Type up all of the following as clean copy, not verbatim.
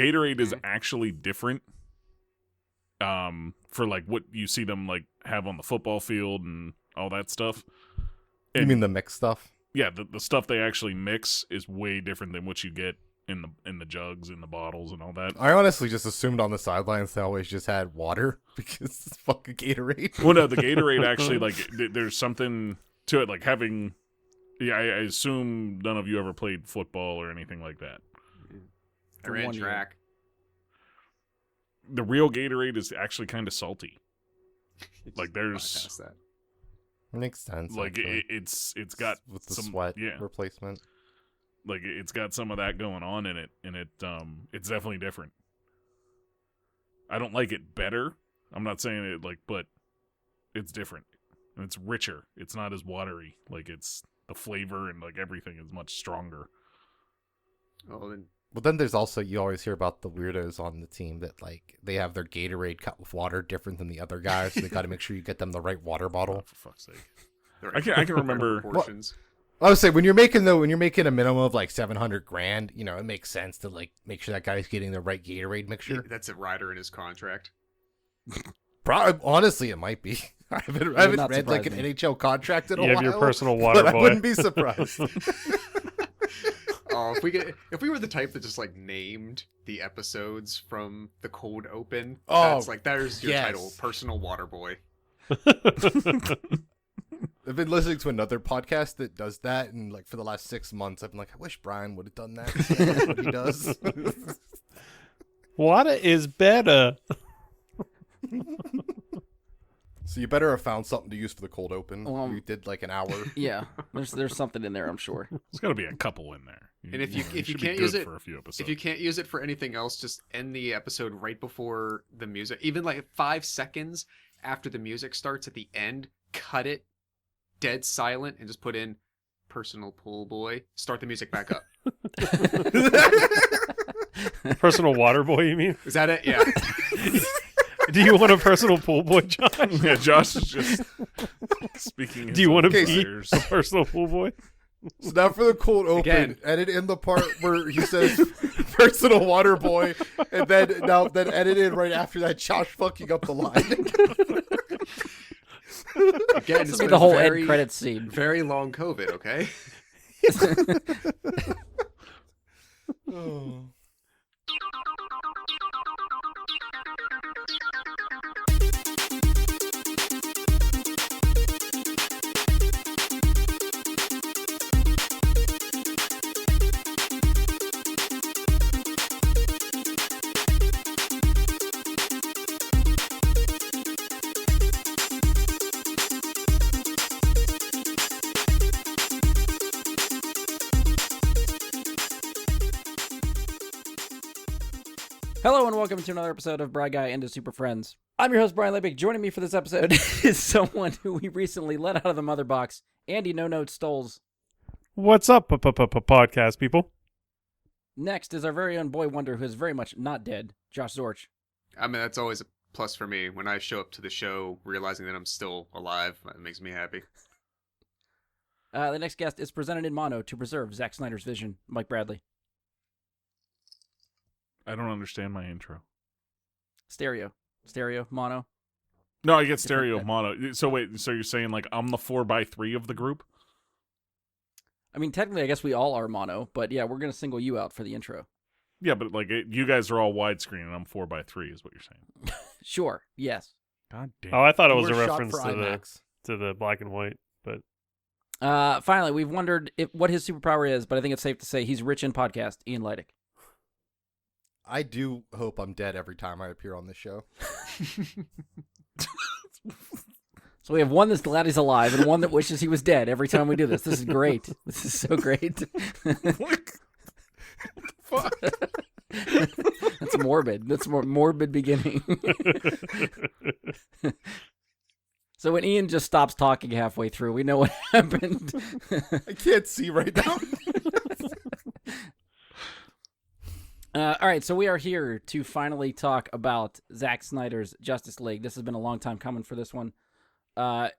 Gatorade is actually different. For like what you see them like have on the football field and all that stuff. And, you mean the mixed stuff? Yeah, the stuff they actually mix is way different than what you get in the jugs and the bottles and all that. I honestly just assumed on the sidelines they always just had water because it's fucking Gatorade. Well, no, the Gatorade actually, like, there's something to it, like having. Yeah, I assume none of you ever played football or anything like that. I ran track. The real Gatorade is actually kind of salty. Like there's that. Makes sense. Like it's got with the some sweat replacement. Like it's got some of that going on in it, and it's definitely different. I don't like it better. I'm not saying it like, but it's different. And it's richer. It's not as watery. Like it's the flavor and like everything is much stronger. But then there's also, you always hear about the weirdos on the team that like they have their Gatorade cut with water different than the other guys. So they got to make sure you get them the right water bottle. Oh, for fuck's sake! I can remember portions. I would say when you're making a minimum of like $700,000, you know, it makes sense to like make sure that guy's getting the right Gatorade mixture. That's a rider in his contract. Probably, honestly, it might be. I haven't read like an NHL contract in a while. You have your personal water but boy. I wouldn't be surprised. Oh, if we were the type that just like named the episodes from the cold open, that's like there's your title, personal water boy. I've been listening to another podcast that does that, and like for the last 6 months, I've been like, I wish Brian would have done that. That's what he does. Water is better. So you better have found something to use for the cold open. You did like an hour. Yeah, there's something in there, I'm sure. There's got to be a couple in there. And if you can't use it for a few episodes, if you can't use it for anything else, just end the episode right before the music. Even like 5 seconds after the music starts at the end, cut it dead silent and just put in personal pool boy. Start the music back up. Personal water boy, you mean? Is that it? Yeah. Do you want a personal pool boy, Josh? Yeah, Josh is just speaking. Do you want to be players. a personal pool boy? So now for the cold open, Again. edit in the part where he says personal water boy, and then edit in right after that Josh fucking up the line. Again, This will be the whole end credits scene. Very long COVID, okay? Oh. Hello and welcome to another episode of Bry Guy into Super Friends. I'm your host, Brian Lebick. Joining me for this episode is someone who we recently let out of the mother box, Andy No Note Stoles. What's up, podcast people? Next is our very own boy wonder who is very much not dead, Josh Zorch. I mean, that's always a plus for me. When I show up to the show realizing that I'm still alive, it makes me happy. The next guest is presented in mono to preserve Zack Snyder's vision, Mike Bradley. I don't understand my intro. Stereo, mono. No, I get stereo mono. So wait, so you're saying like I'm the 4x3 of the group? I mean, technically, I guess we all are mono, but yeah, we're going to single you out for the intro. Yeah, but like you guys are all widescreen and I'm 4x3 is what you're saying. Sure, yes. God damn. Oh, I thought it was We're a shot reference for to the black and white, but Finally, we've wondered what his superpower is, but I think it's safe to say he's rich in podcast, Ian Leidick. I do hope I'm dead every time I appear on this show. So we have one that's glad he's alive and one that wishes he was dead every time we do this. This is great. This is so great. What the fuck? That's morbid. That's more morbid beginning. So when Ian just stops talking halfway through, we know what happened. I can't see right now. All right, so we are here to finally talk about Zack Snyder's Justice League. This has been a long time coming for this one. And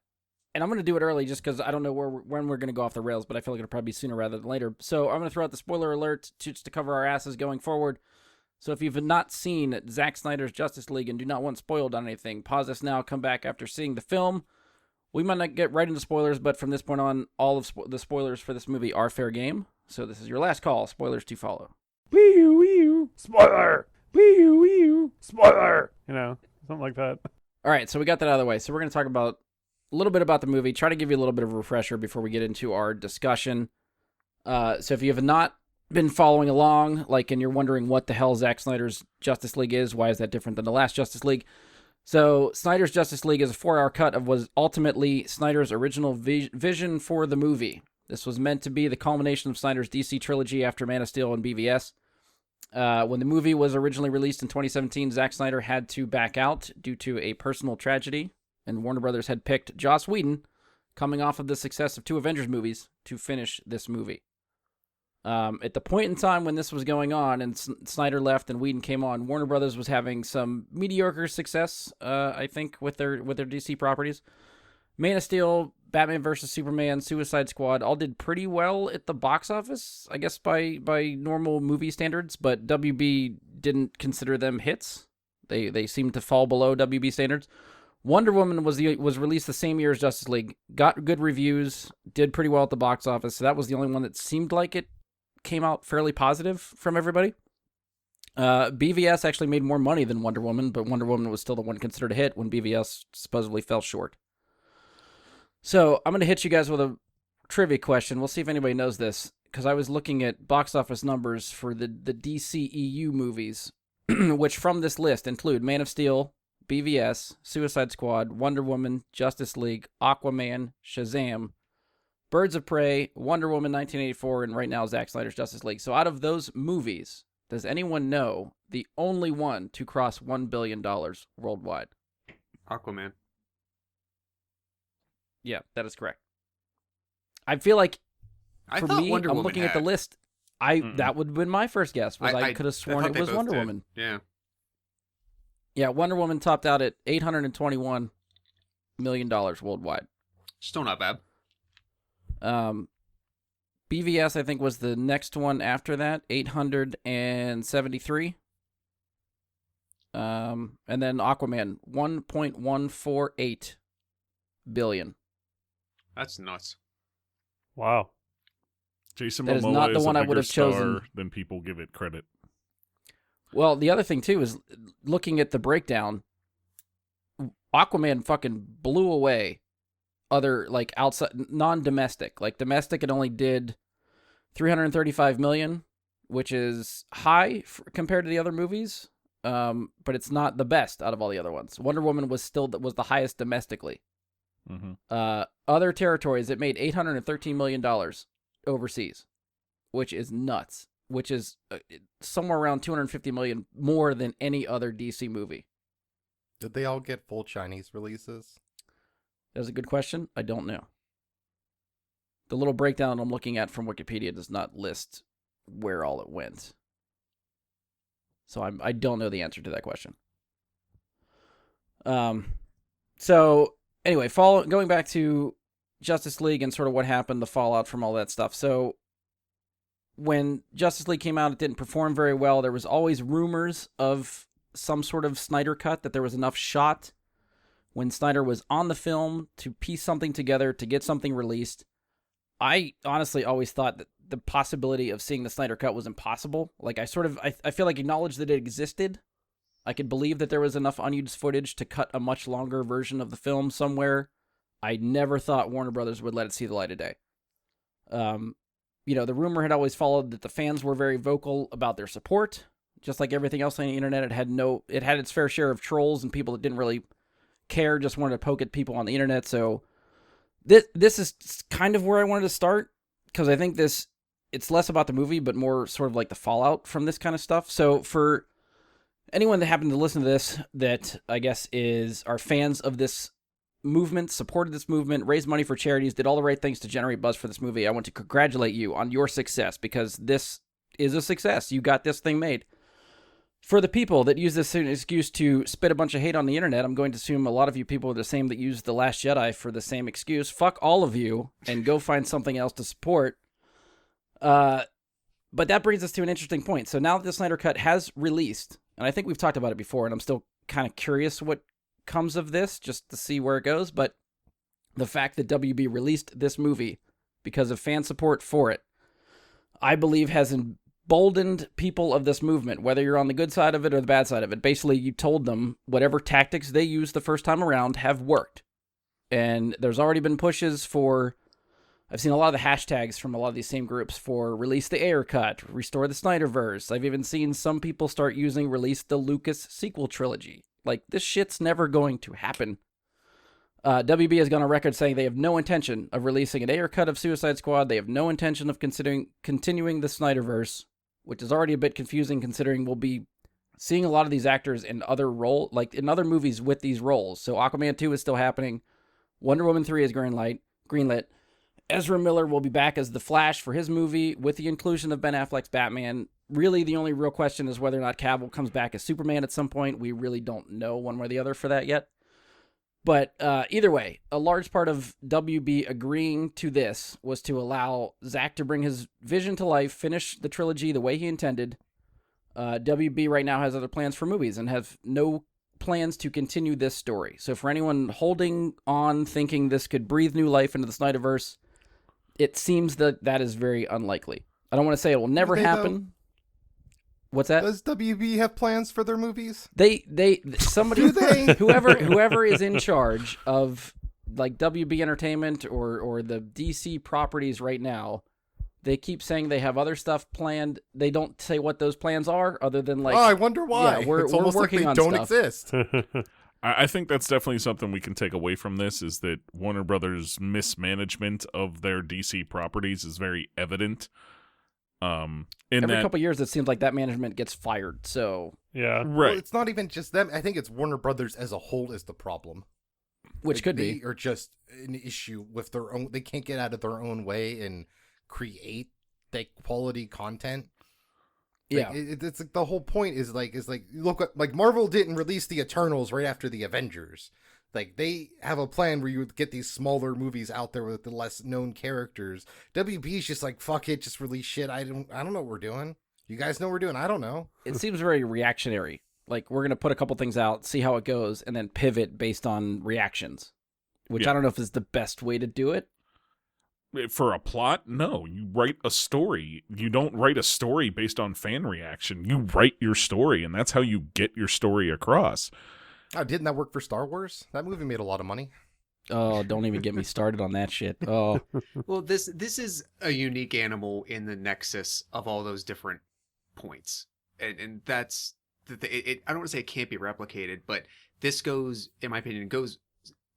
I'm going to do it early just because I don't know when we're going to go off the rails, but I feel like it'll probably be sooner rather than later. So I'm going to throw out the spoiler alert just to cover our asses going forward. So if you've not seen Zack Snyder's Justice League and do not want spoiled on anything, pause this now, come back after seeing the film. We might not get right into spoilers, but from this point on, all of the spoilers for this movie are fair game. So this is your last call. Spoilers to follow. Wee-oo, spoiler! Wee-oo, spoiler! You know, something like that. All right, so we got that out of the way. So we're going to talk about a little bit about the movie, try to give you a little bit of a refresher before we get into our discussion. So if you have not been following along, and you're wondering what the hell Zack Snyder's Justice League is, why is that different than the last Justice League? So Snyder's Justice League is a 4-hour cut of what was ultimately Snyder's original vision for the movie. This was meant to be the culmination of Snyder's DC trilogy after Man of Steel and BVS. When the movie was originally released in 2017, Zack Snyder had to back out due to a personal tragedy, and Warner Brothers had picked Joss Whedon, coming off of the success of 2 Avengers movies, to finish this movie. At the point in time when this was going on and Snyder left and Whedon came on, Warner Brothers was having some mediocre success, I think, with their DC properties. Man of Steel, Batman vs. Superman, Suicide Squad all did pretty well at the box office, I guess by normal movie standards, but WB didn't consider them hits. They seemed to fall below WB standards. Wonder Woman was released the same year as Justice League, got good reviews, did pretty well at the box office, so that was the only one that seemed like it came out fairly positive from everybody. BVS actually made more money than Wonder Woman, but Wonder Woman was still the one considered a hit when BVS supposedly fell short. So I'm going to hit you guys with a trivia question. We'll see if anybody knows this, because I was looking at box office numbers for the DCEU movies, which from this list include Man of Steel, BVS, Suicide Squad, Wonder Woman, Justice League, Aquaman, Shazam, Birds of Prey, Wonder Woman 1984, and right now Zack Snyder's Justice League. So out of those movies, does anyone know the only one to cross $1 billion worldwide? Aquaman. Yeah, that is correct. I feel like, for thought me, Wonder I'm Woman looking at the list. That would have been my first guess. I could have sworn it was Wonder Woman. Yeah. Yeah, Wonder Woman topped out at $821 million worldwide. Still not bad. BVS, I think, was the next one after that, 873. And then Aquaman, 1.148 billion. That's nuts. Wow. Jason That is Momoa not the is one a I would bigger have chosen. star than people give it credit. Well, the other thing, too, is looking at the breakdown, Aquaman fucking blew away other, outside, non-domestic. Domestic, it only did $335 million, which is high compared to the other movies, but it's not the best out of all the other ones. Wonder Woman was the highest domestically. Mm-hmm. Other territories, it made $813 million overseas, which is nuts, which is somewhere around $250 million more than any other DC movie. Did they all get full Chinese releases? That's a good question. I don't know. The little breakdown I'm looking at from Wikipedia does not list where all it went. So I don't know the answer to that question. So anyway, going back to Justice League and sort of what happened, the fallout from all that stuff. So when Justice League came out, it didn't perform very well. There was always rumors of some sort of Snyder cut, that there was enough shot when Snyder was on the film to piece something together, to get something released. I honestly always thought that the possibility of seeing the Snyder cut was impossible. I feel like acknowledged that it existed. I could believe that there was enough unused footage to cut a much longer version of the film somewhere. I never thought Warner Brothers would let it see the light of day. The rumor had always followed that the fans were very vocal about their support. Just like everything else on the internet, it had its fair share of trolls and people that didn't really care, just wanted to poke at people on the internet. So this is kind of where I wanted to start, because I think it's less about the movie, but more sort of like the fallout from this kind of stuff. So for anyone that happened to listen to this, that I guess are fans of this movement, supported this movement, raised money for charities, did all the right things to generate buzz for this movie, I want to congratulate you on your success, because this is a success. You got this thing made. For the people that use this as an excuse to spit a bunch of hate on the internet, I'm going to assume a lot of you people are the same that used The Last Jedi for the same excuse. Fuck all of you, and go find something else to support. But that brings us to an interesting point. So now that the Snyder Cut has released, and I think we've talked about it before, and I'm still kind of curious what comes of this, just to see where it goes, but the fact that WB released this movie because of fan support for it, I believe has emboldened people of this movement, whether you're on the good side of it or the bad side of it. Basically, you told them whatever tactics they used the first time around have worked. And there's already been pushes for, I've seen a lot of the hashtags from a lot of these same groups for release the Ayer cut, restore the Snyderverse. I've even seen some people start using release the Lucas sequel trilogy. Like, this shit's never going to happen. WB has gone on record saying they have no intention of releasing an Ayer cut of Suicide Squad. They have no intention of continuing the Snyderverse, which is already a bit confusing considering we'll be seeing a lot of these actors in other in other movies with these roles. So Aquaman 2 is still happening. Wonder Woman 3 is greenlit. Ezra Miller will be back as the Flash for his movie with the inclusion of Ben Affleck's Batman. Really, the only real question is whether or not Cavill comes back as Superman at some point. We really don't know one way or the other for that yet. But either way, a large part of WB agreeing to this was to allow Zack to bring his vision to life, finish the trilogy the way he intended. WB right now has other plans for movies and have no plans to continue this story. So for anyone holding on, thinking this could breathe new life into the Snyderverse, it seems that is very unlikely. I don't want to say it will never happen. What's that? Does WB have plans for their movies? Somebody, whoever is in charge of like WB Entertainment or the DC properties right now, they keep saying they have other stuff planned. They don't say what those plans are, other than like. Oh, I wonder why. Yeah, we're almost working like they don't stuff. exist. I think that's definitely something we can take away from this, is that Warner Brothers' mismanagement of their DC properties is very evident. Every couple of years, it seems like that management gets fired. So yeah, right. Well, it's not even just them. I think it's Warner Brothers as a whole is the problem. Which could be. They are just an issue with their own. They can't get out of their own way and create that quality content. Like, yeah, it's like the whole point is like look, like Marvel didn't release the Eternals right after the Avengers. Like, they have a plan where you would get these smaller movies out there with the less known characters. WB's just like, fuck it, just release shit. I don't know what we're doing. You guys know what we're doing? I don't know. It seems very reactionary. Like, we're gonna put a couple things out, see how it goes, and then pivot based on reactions. Which I don't know if is the best way to do it. For a plot, no. You write a story. You don't write a story based on fan reaction. You write your story, and that's how you get your story across. Oh, didn't that work for Star Wars? That movie made a lot of money. Oh, don't even get me started on that shit. Oh, Well, this is a unique animal in the nexus of all those different points, and that's I don't want to say it can't be replicated, but this goes, in my opinion, goes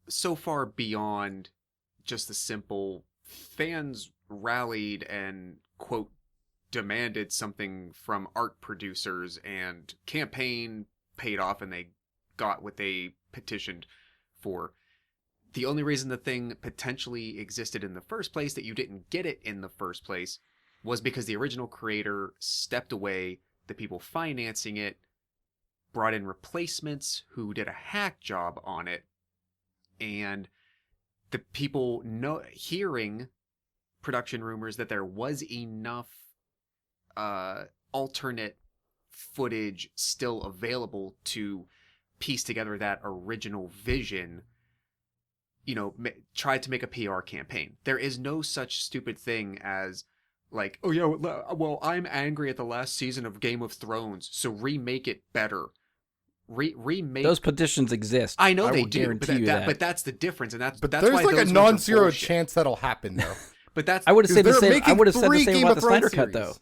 so far beyond just the simple fans rallied and quote demanded something from art producers and campaign paid off and they got what they petitioned for. The only reason the thing potentially existed in the first place, that you didn't get it in the first place, was because the original creator stepped away, the people financing it brought in replacements who did a hack job on it, and the people hearing production rumors that there was enough alternate footage still available to piece together that original vision, tried to make a PR campaign. There is no such stupid thing as like, oh yeah, well, I'm angry at the last season of Game of Thrones, so remake it better. Remake those petitions exist. I know they do, guarantee you that. But that's the difference, and that's there's why like those a ones are non-zero bullshit. chance that'll happen though. But that's I would have said the they're same. I making would have said the 3 same Game about of the Snyder Thrones series.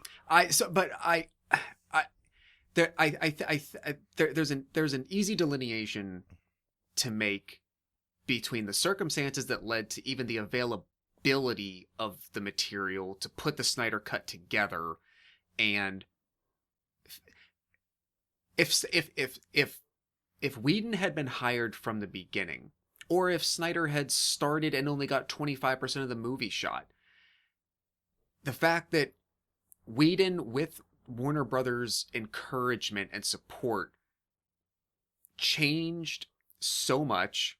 There's an easy delineation to make between the circumstances that led to even the availability of the material to put the Snyder Cut together, and if Whedon had been hired from the beginning, or if Snyder had started and only got 25% of the movie shot, the fact that Whedon, with Warner Brothers' encouragement and support, changed so much,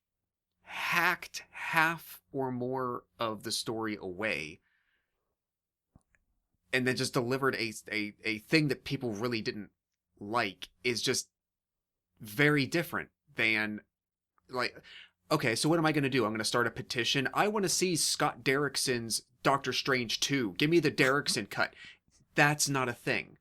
hacked half or more of the story away, and then just delivered a thing that people really didn't like is just very different than, like, okay, so what am I going to do? I'm going to start a petition. I want to see Scott Derrickson's Doctor Strange 2. Give me the Derrickson cut. That's not a thing.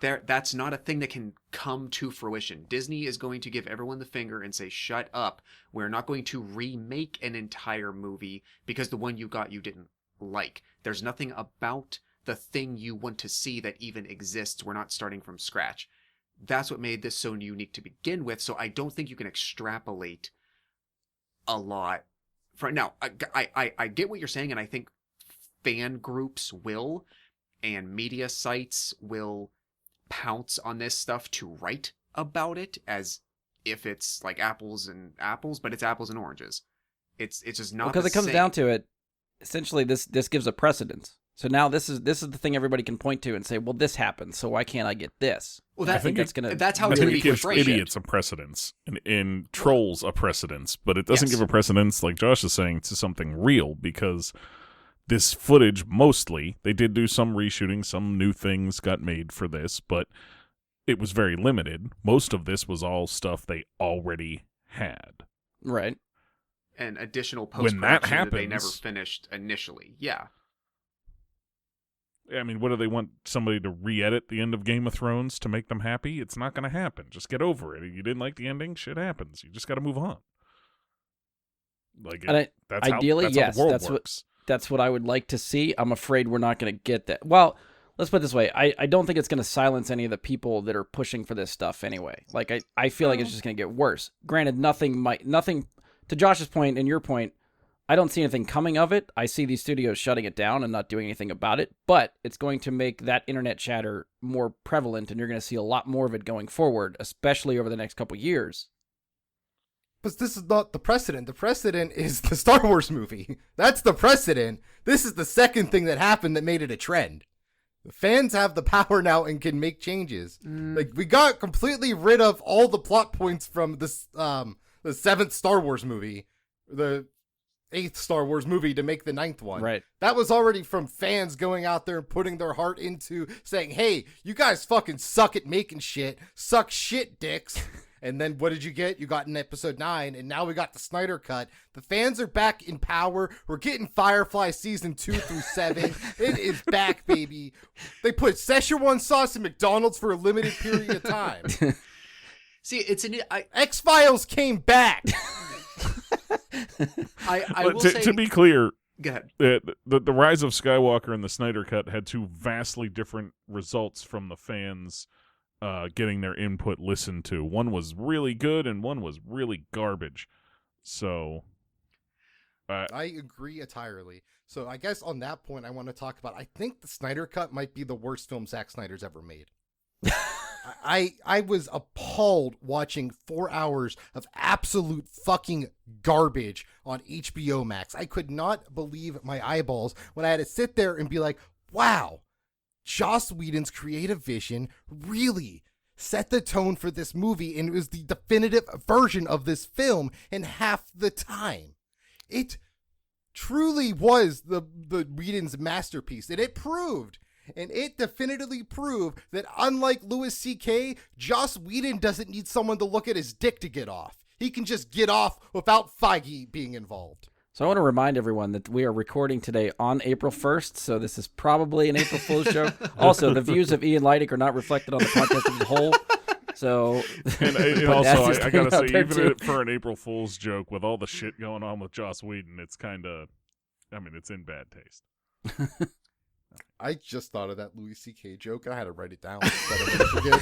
That's not a thing that can come to fruition. Disney is going to give everyone the finger and say, shut up. We're not going to remake an entire movie because the one you got you didn't like. There's nothing about the thing you want to see that even exists. We're not starting from scratch. That's what made this so unique to begin with. So I don't think you can extrapolate a lot. Now, I get what you're saying, and I think fan groups will, and media sites will pounce on this stuff to write about it as if it's like apples and apples, but it's apples and oranges. It's just not because it comes down to it. Essentially, this gives a precedence. So now this is the thing everybody can point to and say, well, this happened, so why can't I get this? Well, I think that's how I it's think going it to be gives portrayed. idiots a precedence and trolls a precedence, but it doesn't give a precedence, like Josh is saying, to something real, because this footage, mostly, they did do some reshooting, some new things got made for this, but it was very limited. Most of this was all stuff they already had. Right. And additional When that post-production that they never happens, finished initially. Yeah. I mean, what do they want somebody to re-edit the end of Game of Thrones to make them happy? It's not going to happen. Just get over it. If you didn't like the ending, shit happens. You just got to move on. Like, ideally, that's yes, how the world works. That's what I would like to see. I'm afraid we're not going to get that. Well, let's put it this way. I don't think it's going to silence any of the people that are pushing for this stuff anyway. Like, I feel like it's just going to get worse. Granted, nothing, to Josh's point and your point, I don't see anything coming of it. I see these studios shutting it down and not doing anything about it, but it's going to make that internet chatter more prevalent, and you're going to see a lot more of it going forward, especially over the next couple years. But this is not the precedent. The precedent is the Star Wars movie. That's the precedent. This is the second thing that happened that made it a trend. The fans have the power now and can make changes. Like, we got completely rid of all the plot points from this, the 7th Star Wars movie, the 8th Star Wars movie to make the 9th one. Right. That was already from fans going out there and putting their heart into saying, hey, you guys fucking suck at making shit. Suck shit, dicks. And then what did you get? You got in episode 9, and now we got the Snyder cut. The fans are back in power. We're getting Firefly season 2 through 7. It is back, baby. They put Szechuan sauce in McDonald's for a limited period of time. See, X-Files came back. I will say, to be clear, go ahead. The Rise of Skywalker and the Snyder Cut had two vastly different results from the fans getting their input listened to. One was really good and one was really garbage. So I agree entirely. So I guess on that point I want to talk about, I think the Snyder Cut might be the worst film Zack Snyder's ever made. I was appalled watching 4 hours of absolute fucking garbage on HBO Max. I could not believe my eyeballs when I had to sit there and be like, wow, Joss Whedon's creative vision really set the tone for this movie, and it was the definitive version of this film in half the time. It truly was the Whedon's masterpiece, and it definitively proved that unlike Louis C.K., Joss Whedon doesn't need someone to look at his dick to get off. He can just get off without Feige being involved. So I want to remind everyone that we are recording today on April 1st, so this is probably an April Fool's show. Also, the views of Ian Leidick are not reflected on the podcast as a whole. So, and also, I gotta say, even for an April Fool's joke, with all the shit going on with Joss Whedon, it's kind of, I mean, it's in bad taste. I just thought of that Louis C.K. joke, and I had to write it down. Forget.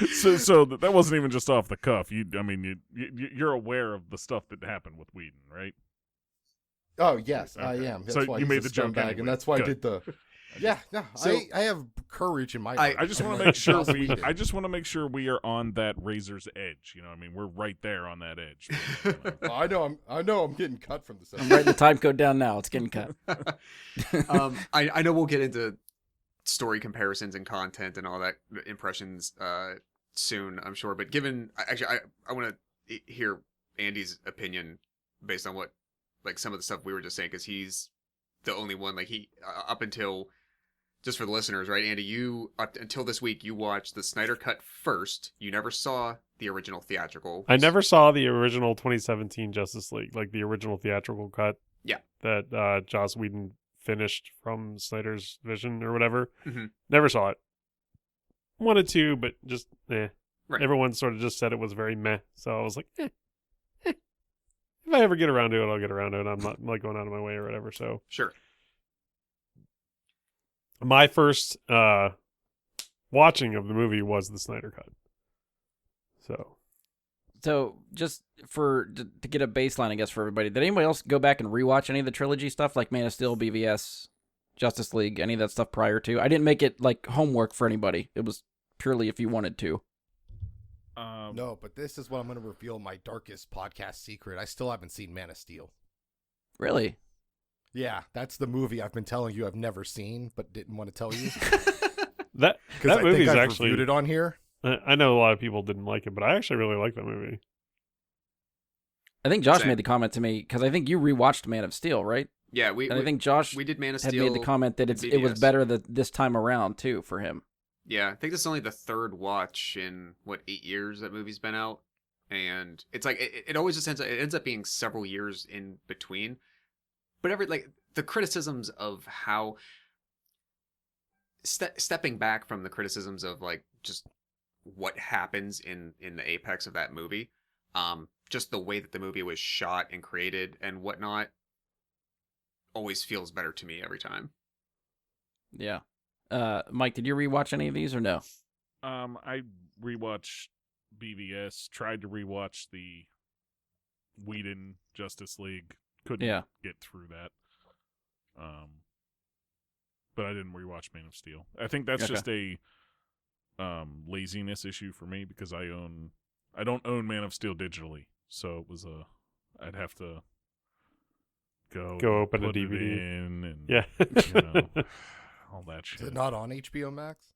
So that wasn't even just off the cuff. You're aware of the stuff that happened with Whedon, right? Oh yes, okay. I am. That's so why you he's made a the joke anyway. and that's why Good. I did the. Yeah, no, So- I have courage in my. I just want to make sure Joss we. Whedon. I just want to make sure we are on that razor's edge. You know, what I mean, we're right there on that edge. Oh, I know. I'm getting cut from this. I'm writing the time code down now. It's getting cut. I know we'll get into story comparisons and content and all that impressions soon, I'm sure. But given, I want to hear Andy's opinion based on what, like, some of the stuff we were just saying, because he's the only one, like, he up until just for the listeners, right, Andy, you, up until this week, you watched the Snyder Cut first. You never saw the original theatrical. I never saw the original 2017 Justice League, like the original theatrical cut. Yeah. That Joss Whedon finished from Snyder's vision or whatever. Mm-hmm. Never saw it. Wanted to, but just eh. Right. Everyone sort of just said it was very meh. So I was like, eh. If I ever get around to it, I'll get around to it. I'm not like going out of my way or whatever. So Sure. My first watching of the movie was the Snyder Cut. So just to get a baseline, I guess, for everybody, did anybody else go back and rewatch any of the trilogy stuff, like Man of Steel, BVS, Justice League, any of that stuff prior to? I didn't make it like homework for anybody. It was purely if you wanted to. No, but this is what I'm going to reveal my darkest podcast secret. I still haven't seen Man of Steel. Really? Yeah, that's the movie I've been telling you I've never seen, but didn't want to tell you. that I movie's think I've actually reviewed it on here. I know a lot of people didn't like it, but I actually really like that movie. I think Josh made the comment to me because I think you rewatched Man of Steel, right? Yeah, I think Josh we did Man of had Steel. made the comment that it was better this time around too for him. Yeah, I think this is only the third watch in 8 years that movie's been out, and it's like it always just ends up being several years in between. But the criticisms of how stepping back from the criticisms of like just what happens in the apex of that movie, just the way that the movie was shot and created and whatnot, always feels better to me every time. Yeah. Mike, did you rewatch any of these or no? I rewatched BVS, tried to rewatch the Whedon Justice League, couldn't get through that. But I didn't rewatch Man of Steel. I think that's just a laziness issue for me because I don't own Man of Steel digitally, so it was I'd have to go open a DVD in and you know, all that shit. Is it not on HBO Max?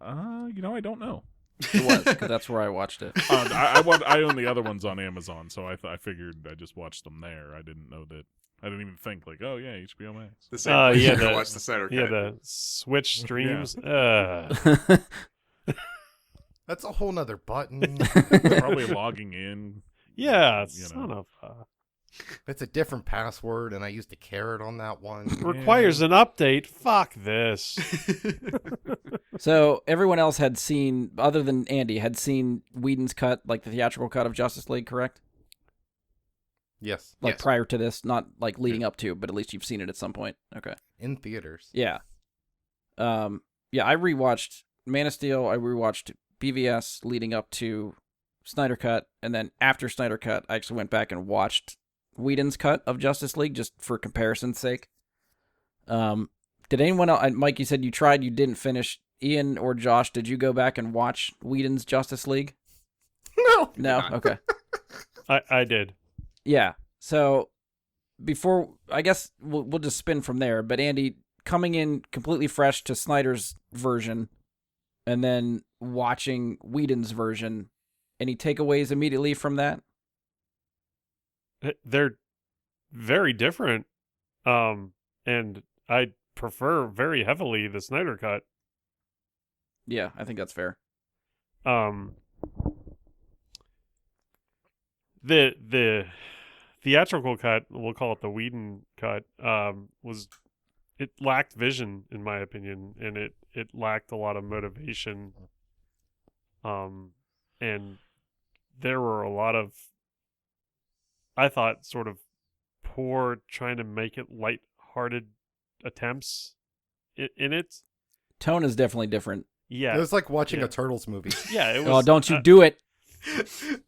I don't know. It was, because that's where I watched it. I own the other ones on Amazon, so I figured I just watched them there. I didn't know that. I didn't even think like, oh yeah, HBO Max. The same place you watch the Snyder Cut. Yeah, the Switch streams. That's a whole nother button. Probably logging in. Yeah, son of a... It's a different password, and I used a carrot on that one. Requires an update. Fuck this. So everyone else had seen, other than Andy, had seen Whedon's cut, like the theatrical cut of Justice League, correct? Yes. Like prior to this, not like leading up to, but at least you've seen it at some point. Okay. In theaters. Yeah. I rewatched Man of Steel. I rewatched BVS leading up to Snyder Cut, and then after Snyder Cut, I actually went back and watched Whedon's cut of Justice League just for comparison's sake. Did anyone else, Mike, you said you tried, you didn't finish. Ian or Josh, did you go back and watch Whedon's Justice League? No? Okay. I did. Yeah. So before, I guess we'll just spin from there. But Andy, coming in completely fresh to Snyder's version and then watching Whedon's version, any takeaways immediately from that? They're very different. And I prefer very heavily the Snyder Cut. Yeah, I think that's fair. The theatrical cut, we'll call it the Whedon cut, it lacked vision in my opinion, and it lacked a lot of motivation. And there were a lot of, I thought, sort of poor trying to make it lighthearted attempts in it. Tone is definitely different. Yeah, it was like watching a Turtles movie. Yeah, it was. Oh, don't you do it!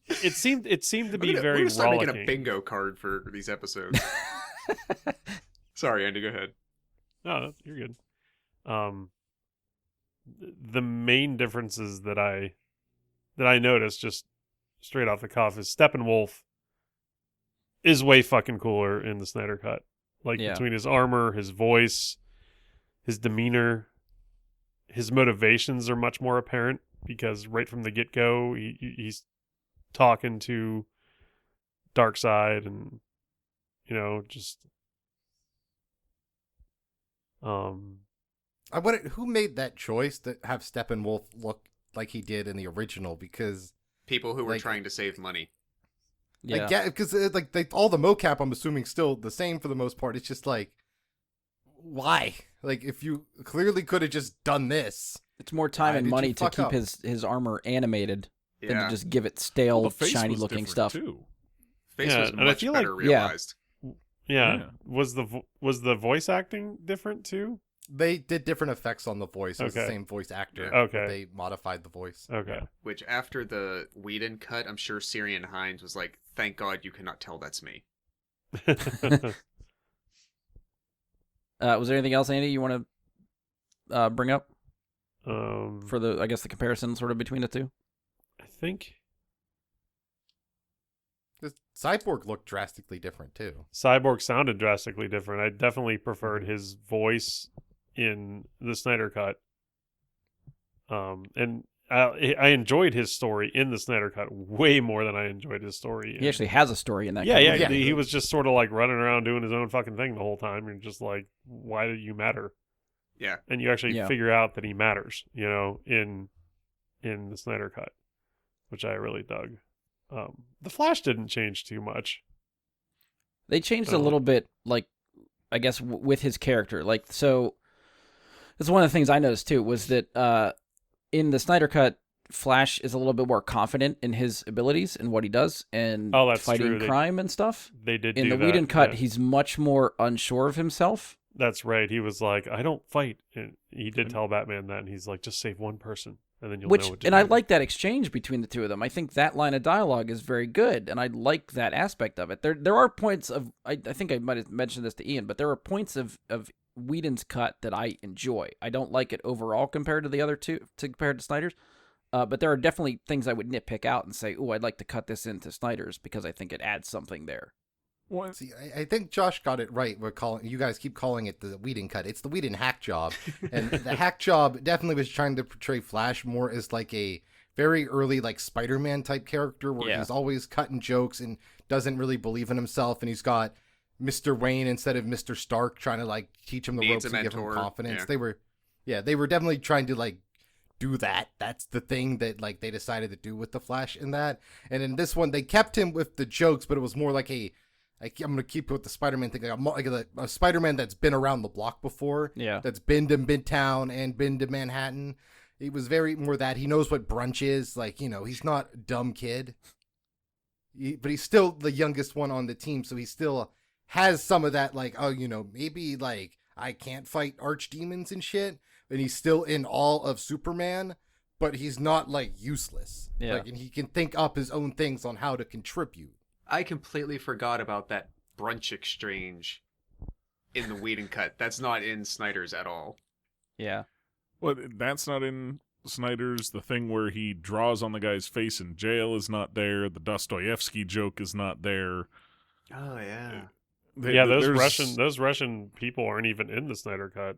It seemed to be very. We're gonna start rollicking. making a bingo card for these episodes. Sorry, Andy, go ahead. No, you're good. The main differences that I noticed just straight off the cuff is Steppenwolf is way fucking cooler in the Snyder Cut. Like between his armor, his voice, his demeanor, his motivations are much more apparent because right from the get-go he's talking to Darkseid and just Who made that choice to have Steppenwolf look like he did in the original? Because people who were trying to save money. Yeah, because all the mocap, I'm assuming, still the same for the most part. It's just like, why? Like, if you clearly could have just done this, it's more time and money to keep his armor animated than to just give it stale, shiny looking stuff. Too. Face was much better realized. Yeah. Was the voice acting different too? They did different effects on the voice. It was the same voice actor. Okay. They modified the voice. Okay. Which, after the Whedon cut, I'm sure Syrian Hines was like, thank God you cannot tell that's me. Was there anything else, Andy, you want to bring up? For the comparison sort of between the two? I think the Cyborg looked drastically different, too. Cyborg sounded drastically different. I definitely preferred his voice in the Snyder Cut. And I enjoyed his story in the Snyder Cut way more than I enjoyed his story. He actually has a story in that. Yeah. He was just sort of like running around doing his own fucking thing the whole time. You're just like, why do you matter? Yeah. And you actually figure out that he matters, in the Snyder Cut, which I really dug. The Flash didn't change too much. They changed a little bit, with his character. So that's one of the things I noticed too, was that in the Snyder Cut, Flash is a little bit more confident in his abilities and what he does, and fighting crime and stuff. They did in do the Whedon cut, he's much more unsure of himself. That's right. He was like, I don't fight. And he did tell Batman that, and he's like, just save one person, and then you'll know what to do. I like that exchange between the two of them. I think that line of dialogue is very good, and I like that aspect of it. There are points of, I think I might have mentioned this to Ian, but there are points of Whedon's cut that I enjoy. I don't like it overall compared to the other two, compared to Snyder's. But there are definitely things I would nitpick out and say, "Oh, I'd like to cut this into Snyder's because I think it adds something there." Well, see, I think Josh got it right. You guys keep calling it the Whedon cut. It's the Whedon hack job, and the hack job definitely was trying to portray Flash more as like a very early Spider-Man type character, where he's always cutting jokes and doesn't really believe in himself, and he's got Mr. Wayne instead of Mr. Stark trying to teach him the ropes and give him confidence. Yeah. They were definitely trying to do that. That's the thing that they decided to do with the Flash in that. And in this one, they kept him with the jokes, but it was more like I'm gonna keep with the Spider-Man thing, like a Spider-Man that's been around the block before. Yeah, that's been to Midtown and been to Manhattan. It was very more that he knows what brunch is. He's not a dumb kid, but he's still the youngest one on the team, so he still has some of that. Maybe I can't fight archdemons and shit. And he's still in awe of Superman, but he's not useless. Yeah. And he can think up his own things on how to contribute. I completely forgot about that brunch exchange in the Whedon cut. That's not in Snyder's at all. Yeah. Well, that's not in Snyder's. The thing where he draws on the guy's face in jail is not there. The Dostoevsky joke is not there. Oh yeah. Those Russian people aren't even in the Snyder cut.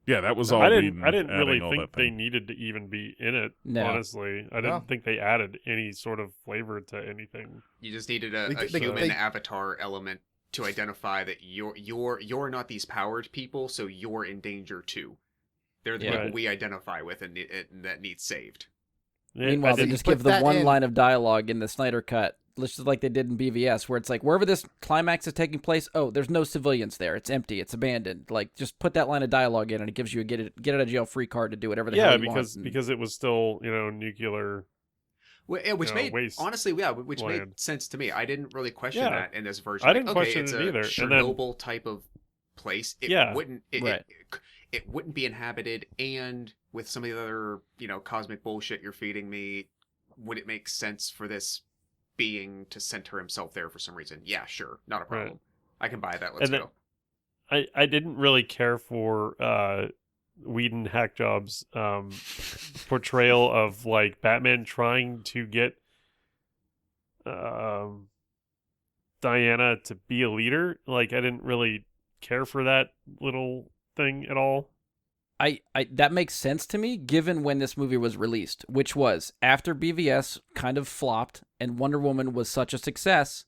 Yeah, that was all. I didn't really think they needed to even be in it. No. Honestly, I didn't think they added any sort of flavor to anything. You just needed a human avatar element to identify that you're not these powered people, so you're in danger too. They're the people we identify with and that need saved. Meanwhile, they just give the one line of dialogue in the Snyder cut, just like they did in BVS, where it's wherever this climax is taking place, there's no civilians there. It's empty. It's abandoned. Just put that line of dialogue in, and it gives you a get out of jail free card to do whatever the hell you want. Because it was still nuclear. Which made sense to me. I didn't really question that in this version. I didn't question it either. Chernobyl type of place. It wouldn't be inhabited, and with some of the other cosmic bullshit you're feeding me, would it make sense for this being to center himself there for some reason? Yeah, sure, not a problem. Right. I can buy that. Let's go. I didn't really care for Whedon Hackjob's portrayal of Batman trying to get Diana to be a leader. I didn't really care for that little thing at all. I that makes sense to me given when this movie was released, which was after BVS kind of flopped and Wonder Woman was such a success.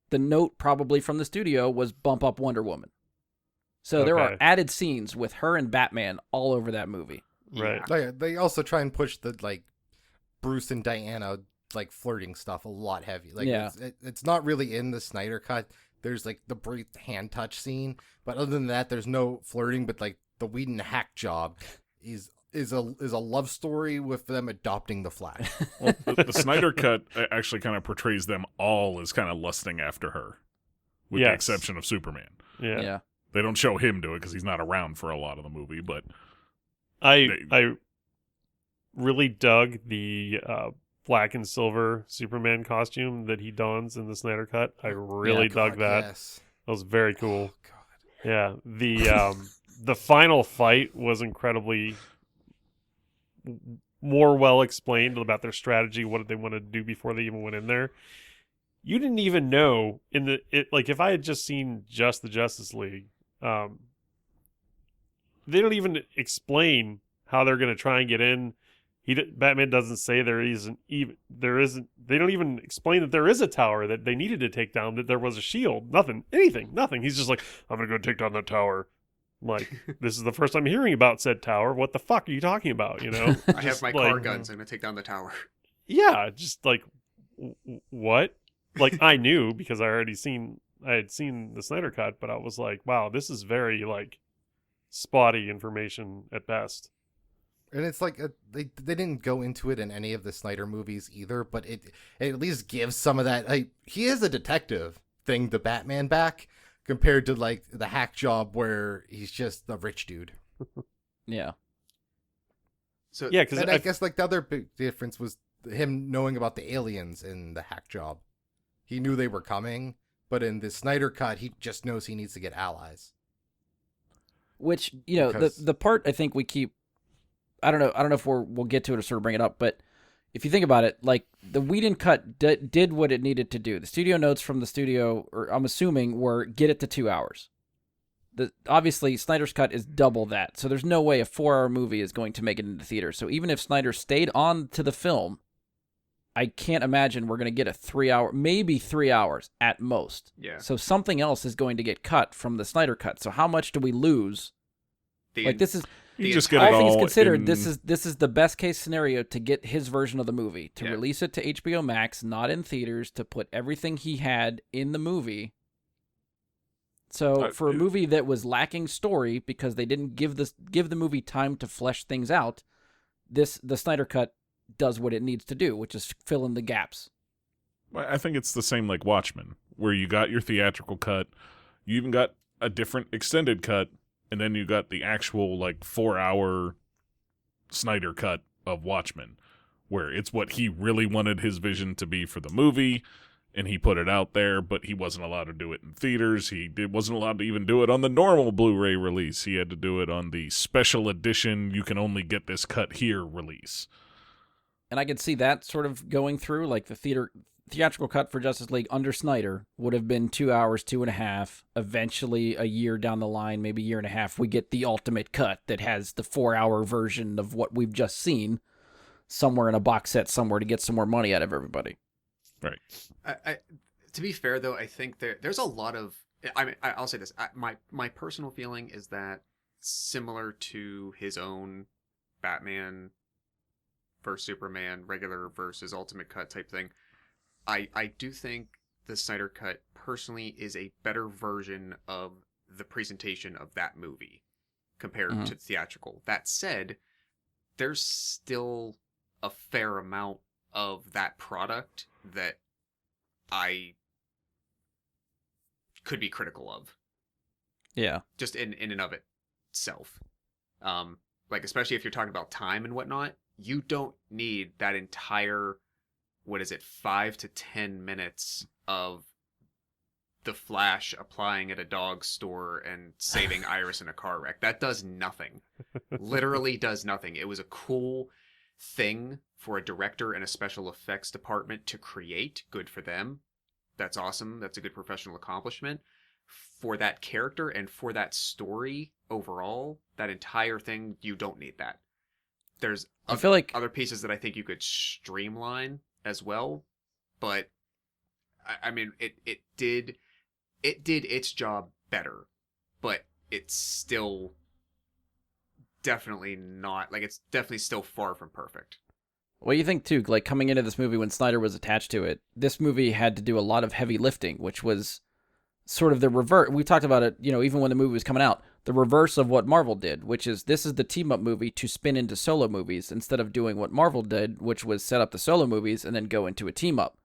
The note probably from the studio was bump up Wonder Woman. So there are added scenes with her and Batman all over that movie. Right. They also try and push the like Bruce and Diana like flirting stuff a lot heavy. Like it's not really in the Snyder cut. There's like the brief hand touch scene, but other than that, there's no flirting. But like the Whedon hack job is a love story with them adopting the Flash. Well, the Snyder cut actually kind of portrays them all as kind of lusting after her, with the exception of Superman. Yeah. They don't show him do it because he's not around for a lot of the movie. But I really dug the black and silver Superman costume that he dons in the Snyder cut. I really dug that. Yes. That was very cool. Oh, God. Yeah. The final fight was incredibly more well explained about their strategy. What did they want to do before they even went in there? You didn't even know like if I had just seen just the Justice League, they don't even explain how they're going to try and get in. Batman doesn't say there isn't. They don't even explain that there is a tower that they needed to take down. That there was a shield. Nothing. He's just like, I'm going to go take down that tower. I'm like, this is the first time hearing about said tower. What the fuck are you talking about? You know, I have my car guns. I'm going to take down the tower. Yeah, just like what? Like I knew because I had seen the Snyder cut, but I was like, wow, this is very like spotty information at best. And it's like they didn't go into it in any of the Snyder movies either, but it at least gives some of that. Like he is a detective thing to Batman back compared to like the hack job where he's just a rich dude. Yeah. So yeah, because I guess like the other big difference was him knowing about the aliens in the hack job. He knew they were coming, but in the Snyder cut, he just knows he needs to get allies. Which, you know, the part I think we keep, I don't know if we'll get to it or sort of bring it up, but if you think about it, like the Whedon cut did what it needed to do. The studio notes from the studio, or I'm assuming, were get it to 2 hours. Obviously, Snyder's cut is double that, so there's no way a 4-hour movie is going to make it into theater. So even if Snyder stayed on to the film, I can't imagine we're going to get a 3 hour, maybe 3 hours at most. Yeah. So something else is going to get cut from the Snyder cut. So how much do we lose? This is you just get it all things considered. This is the best case scenario to get his version of the movie, to release it to HBO Max, not in theaters, to put everything he had in the movie. So for a movie that was lacking story because they didn't give the movie time to flesh things out, the Snyder cut does what it needs to do, which is fill in the gaps. I think it's the same like Watchmen, where you got your theatrical cut, you even got a different extended cut, and then you got the actual like 4-hour Snyder cut of Watchmen, where it's what he really wanted his vision to be for the movie, and he put it out there, but he wasn't allowed to do it in theaters. He wasn't allowed to even do it on the normal Blu-ray release. He had to do it on the special edition, you can only get this cut here release. And I could see that sort of going through, like the theatrical cut for Justice League under Snyder would have been 2 hours, 2.5. Eventually, a year down the line, maybe a year and a half, we get the ultimate cut that has the 4-hour version of what we've just seen somewhere in a box set somewhere to get some more money out of everybody. Right. To be fair, though, I think there's a lot of. I mean, I'll say this. My personal feeling is that similar to his own Batman versus Superman, regular versus ultimate cut type thing, I do think the Snyder cut personally is a better version of the presentation of that movie compared to theatrical. That said, there's still a fair amount of that product that I could be critical of. Yeah. Just in and of itself. Like, especially if you're talking about time and whatnot, you don't need that entire, 5 to 10 minutes of the Flash applying at a dog store and saving Iris in a car wreck. That does nothing. Literally does nothing. It was a cool thing for a director and a special effects department to create. Good for them. That's awesome. That's a good professional accomplishment. For that character and for that story overall, that entire thing, you don't need that. There's I feel like other pieces that I think you could streamline as well, but I mean, it did its job better. But it's still definitely not, like, it's definitely still far from perfect. Well, you think too, like coming into this movie when Snyder was attached to it, this movie had to do a lot of heavy lifting, which was sort of the reverse. We talked about it, even when the movie was coming out, the reverse of what Marvel did, which is this is the team-up movie to spin into solo movies instead of doing what Marvel did, which was set up the solo movies and then go into a team-up.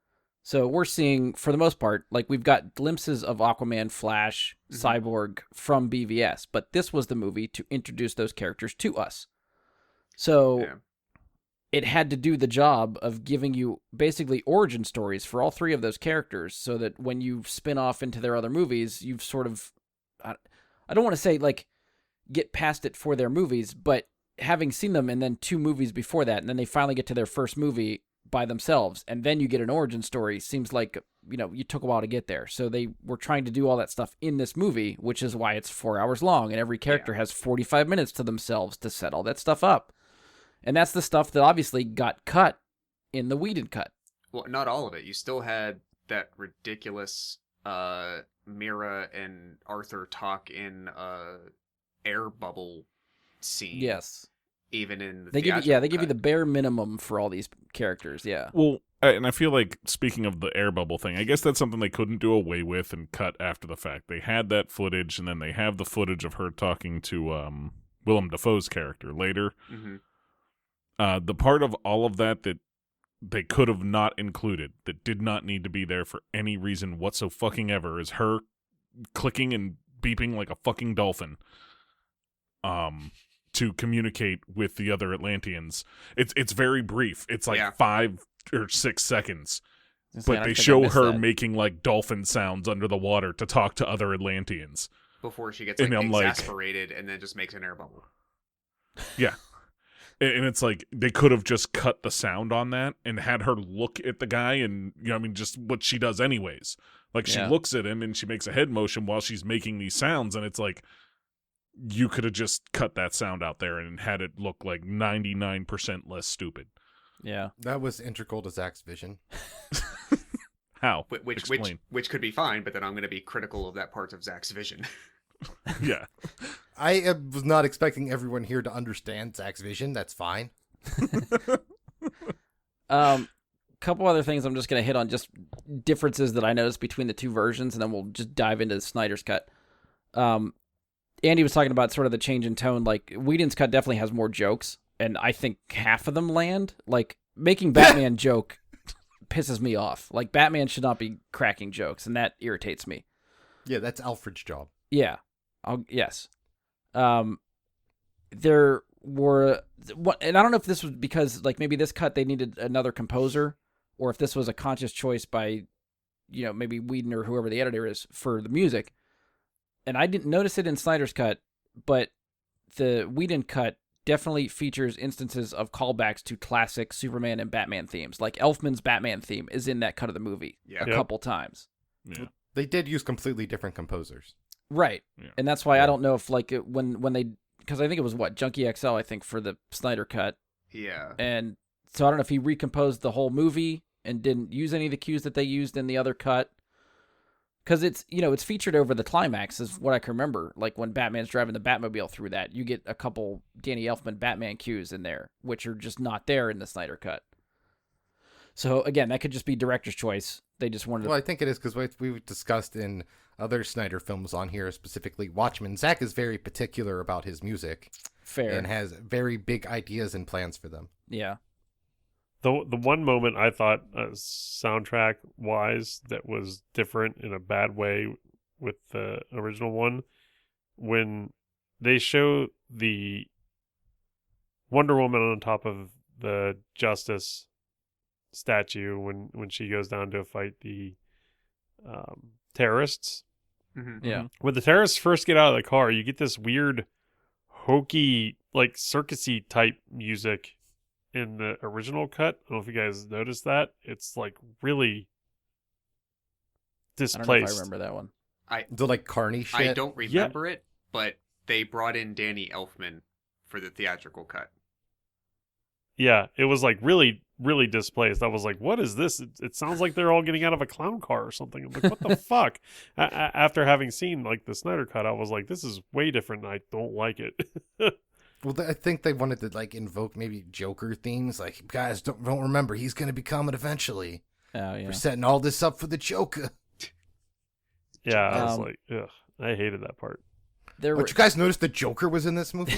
So we're seeing, for the most part, like we've got glimpses of Aquaman, Flash, Cyborg from BVS, but this was the movie to introduce those characters to us. So it had to do the job of giving you basically origin stories for all three of those characters so that when you spin off into their other movies, you've sort of, I don't want to say like get past it for their movies, but having seen them and then 2 movies before that, and then they finally get to their first movie by themselves, and then you get an origin story, seems like, you took a while to get there. So they were trying to do all that stuff in this movie, which is why it's 4 hours long, and every character has 45 minutes to themselves to set all that stuff up. And that's the stuff that obviously got cut in the Whedon cut. Well, not all of it. You still had that ridiculous Mira and Arthur talk in air bubble scene. Yes. Even in the they give you the bare minimum for all these characters. Yeah. Well, and I feel like, speaking of the air bubble thing, I guess that's something they couldn't do away with and cut after the fact. They had that footage, and then they have the footage of her talking to Willem Dafoe's character later. Mm-hmm. The part of all of that they could have not included, that did not need to be there for any reason whatsoever, is her clicking and beeping like a fucking dolphin. To communicate with the other Atlanteans. It's very brief. It's like 5 or 6 seconds. But they show her making like dolphin sounds under the water to talk to other Atlanteans. Before she gets exasperated and then just makes an air bubble. Yeah. And it's like they could have just cut the sound on that and had her look at the guy and, just what she does anyways. Like she looks at him and she makes a head motion while she's making these sounds, and it's like, you could have just cut that sound out there and had it look like 99% less stupid. Yeah. That was integral to Zack's vision. How? Which could be fine, but then I'm going to be critical of that part of Zack's vision. Yeah. I was not expecting everyone here to understand Zack's vision. That's fine. Couple other things I'm just going to hit on, just differences that I noticed between the 2 versions, and then we'll just dive into Snyder's cut. Andy was talking about sort of the change in tone. Like, Whedon's cut definitely has more jokes, and I think half of them land. Like, making Batman joke pisses me off. Like, Batman should not be cracking jokes, and that irritates me. Yeah, that's Alfred's job. Yeah. Yes. There were... And I don't know if this was because, like, maybe this cut they needed another composer, or if this was a conscious choice by, maybe Whedon or whoever the editor is for the music. And I didn't notice it in Snyder's cut, but the Whedon cut definitely features instances of callbacks to classic Superman and Batman themes. Like Elfman's Batman theme is in that cut of the movie a couple times. Yeah. They did use completely different composers. Right. Yeah. And that's why I don't know if like when they, because I think it was Junkie XL, I think, for the Snyder cut. Yeah. And so I don't know if he recomposed the whole movie and didn't use any of the cues that they used in the other cut. Because it's, it's featured over the climax is what I can remember. Like when Batman's driving the Batmobile through that, you get a couple Danny Elfman Batman cues in there, which are just not there in the Snyder cut. So again, that could just be director's choice. They just wanted Well, I think it is because we've discussed in other Snyder films on here, specifically Watchmen. Zack is very particular about his music. Fair. And has very big ideas and plans for them. Yeah. The one moment I thought soundtrack wise that was different in a bad way with the original one, when they show the Wonder Woman on top of the Justice statue when she goes down to fight the terrorists. Mm-hmm. Yeah. When the terrorists first get out of the car, you get this weird hokey, like circusy type music in the original cut. I don't know if you guys noticed that. It's like really displaced. I don't know if I remember that one. The like carny shit. I don't remember it, but they brought in Danny Elfman for the theatrical cut. Yeah, it was like really really displaced. I was like, what is this? It sounds like they're all getting out of a clown car or something. I'm like, what the fuck? After having seen like the Snyder Cut, I was like, this is way different and I don't like it. Well, I think they wanted to like invoke maybe Joker themes, like, guys, don't remember, he's going to be coming eventually. Oh, yeah. We're setting all this up for the Joker. Yeah, I was like, ugh, I hated that part. But you guys noticed the Joker was in this movie?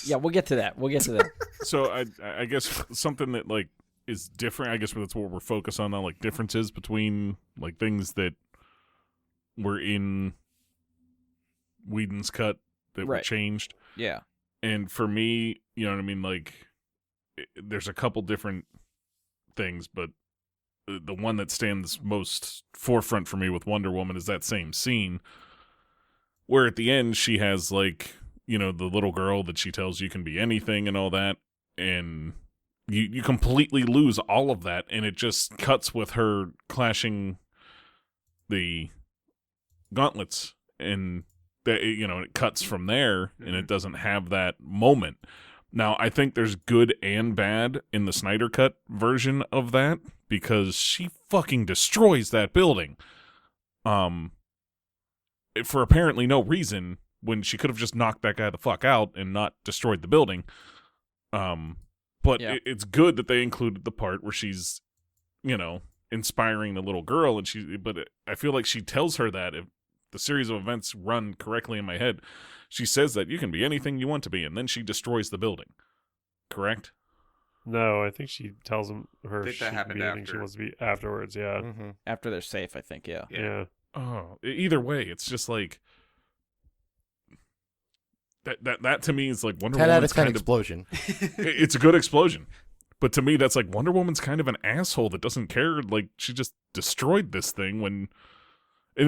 Yeah, we'll get to that. So I guess something that like is different. I guess that's what we're focused on now, like differences between like things that were in Whedon's cut that were changed. Yeah. And for me, you know what I mean? Like, there's a couple different things, but the one that stands most forefront for me with Wonder Woman is that same scene where at the end she has like, you know, the little girl that she tells you can be anything and all that, and you completely lose all of that, and it just cuts with her clashing the gauntlets, and that, you know, it cuts from there, and it doesn't have that moment. Now, I think there's good and bad in the Snyder Cut version of that, because she fucking destroys that building. For apparently no reason, when she could have just knocked that guy the fuck out and not destroyed the building. But it's good that they included the part where she's, you know, inspiring the little girl, and I feel like she tells her that if the series of events run correctly in my head, she says that you can be anything you want to be, and then she destroys the building. Correct? No, I think she tells her that happened after. She wants to be afterwards, yeah. Mm-hmm. After they're safe, I think, Yeah. Oh, either way, it's just like that to me is like Wonder 10 Woman's out of 10 kind of explosion. It's a good explosion. But to me, that's like Wonder Woman's kind of an asshole that doesn't care. Like, she just destroyed this thing and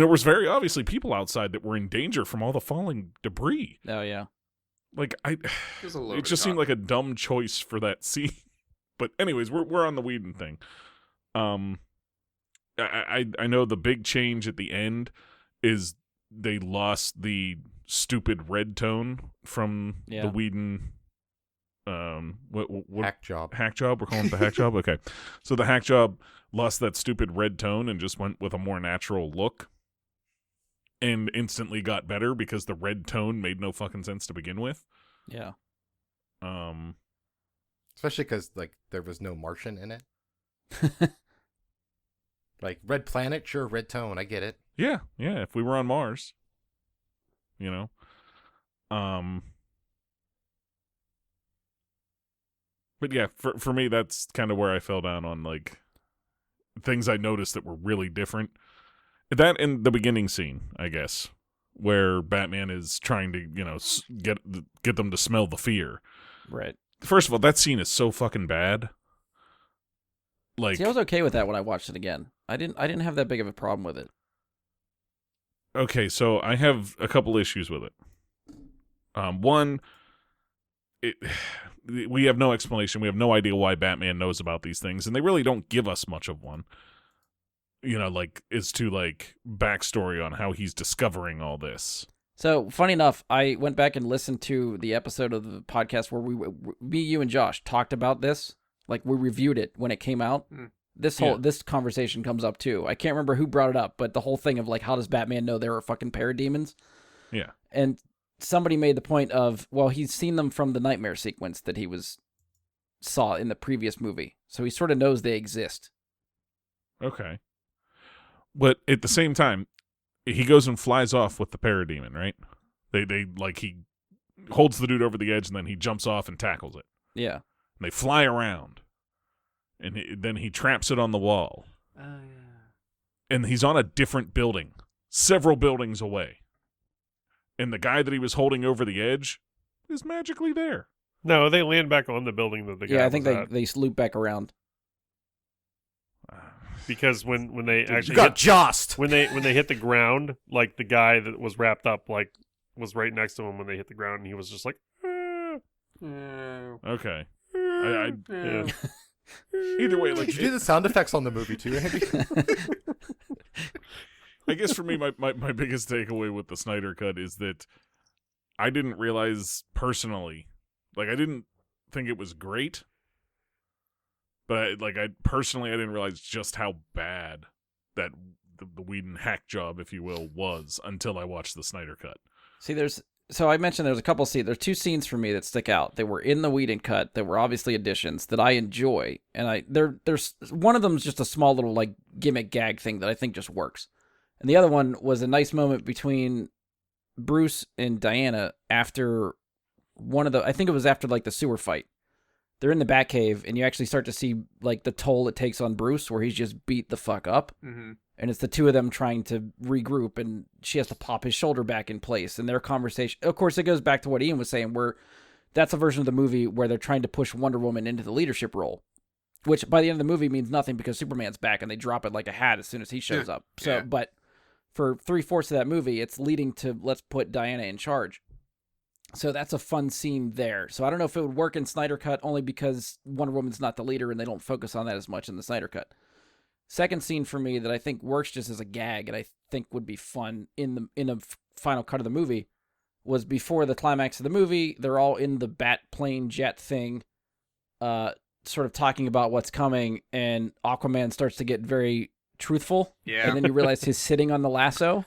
there was very obviously people outside that were in danger from all the falling debris. Oh, yeah. Like, it just seemed like a dumb choice for that scene. But anyways, we're on the Whedon thing. I know the big change at the end is they lost the stupid red tone from the Whedon hack job. We're calling it the hack job. Okay, so the hack job lost that stupid red tone and just went with a more natural look, and instantly got better because the red tone made no fucking sense to begin with. Yeah. Especially because like there was no Martian in it. Like red planet, sure, red tone, I get it. Yeah. If we were on Mars, you know. But yeah, for me, that's kind of where I fell down on like things I noticed that were really different. That in the beginning scene, I guess, where Batman is trying to, you know, get them to smell the fear. Right. First of all, that scene is so fucking bad. Like, see, I was okay with that when I watched it again. I didn't have that big of a problem with it. Okay, so I have a couple issues with it. One, we have no explanation. We have no idea why Batman knows about these things, and they really don't give us much of one. You know, like, as to, like, backstory on how he's discovering all this. So, funny enough, I went back and listened to the episode of the podcast where me, you, and Josh talked about this. Like, we reviewed it when it came out. This conversation comes up, too. I can't remember who brought it up, but the whole thing of, like, how does Batman know there are fucking parademons? Yeah. And somebody made the point of, well, he's seen them from the nightmare sequence that he saw in the previous movie. So he sort of knows they exist. Okay. But at the same time, he goes and flies off with the parademon, right? They like, he holds the dude over the edge and then he jumps off and tackles it. Yeah. And they fly around. And then he traps it on the wall. Oh, yeah. And he's on a different building, several buildings away. And the guy that he was holding over the edge is magically there. No, they land back on the building that the guy I think was at. they loop back around. Because when they actually got jossed. when they hit the ground, like the guy that was wrapped up like was right next to him when they hit the ground, and he was just like, Okay. Yeah. Either way, like, Did you do the sound effects on the movie too, Andy? I guess for me, my biggest takeaway with the Snyder Cut is that I didn't realize personally, like, I didn't think it was great, But I personally, I didn't realize just how bad that the Whedon hack job, if you will, was until I watched the Snyder Cut. See, so I mentioned there's a couple scenes. There's two scenes for me that stick out. They were in the Whedon cut. That were obviously additions that I enjoy, and there's one of them is just a small little gimmick gag thing that I think just works, and the other one was a nice moment between Bruce and Diana after I think it was after the sewer fight. They're in the Batcave, and you actually start to see the toll it takes on Bruce, where he's just beat the fuck up. Mm-hmm. And it's the two of them trying to regroup, and she has to pop his shoulder back in place. And their conversation, of course, it goes back to what Ian was saying, where that's a version of the movie where they're trying to push Wonder Woman into the leadership role, which by the end of the movie means nothing because Superman's back, and they drop it like a hat as soon as he shows up. So, but for 3/4 of that movie, it's leading to let's put Diana in charge. So that's a fun scene there. So I don't know if it would work in Snyder Cut only because Wonder Woman's not the leader and they don't focus on that as much in the Snyder Cut. Second scene for me that I think works just as a gag and I think would be fun in a final cut of the movie was before the climax of the movie. They're all in the bat plane jet thing, sort of talking about what's coming, and Aquaman starts to get very truthful. Yeah. And then you realize he's sitting on the lasso.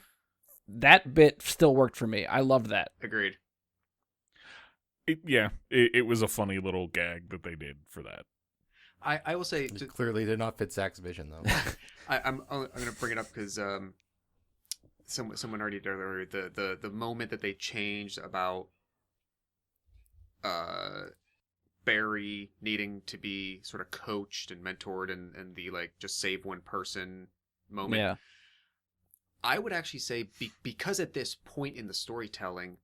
That bit still worked for me. I loved that. Agreed. It was a funny little gag that they did for that. I will say it clearly did not fit Zack's vision though. I'm going to bring it up because someone already did earlier. The moment that they changed about Barry needing to be sort of coached and mentored and the just save one person moment. Yeah. I would actually say because at this point in the storytelling,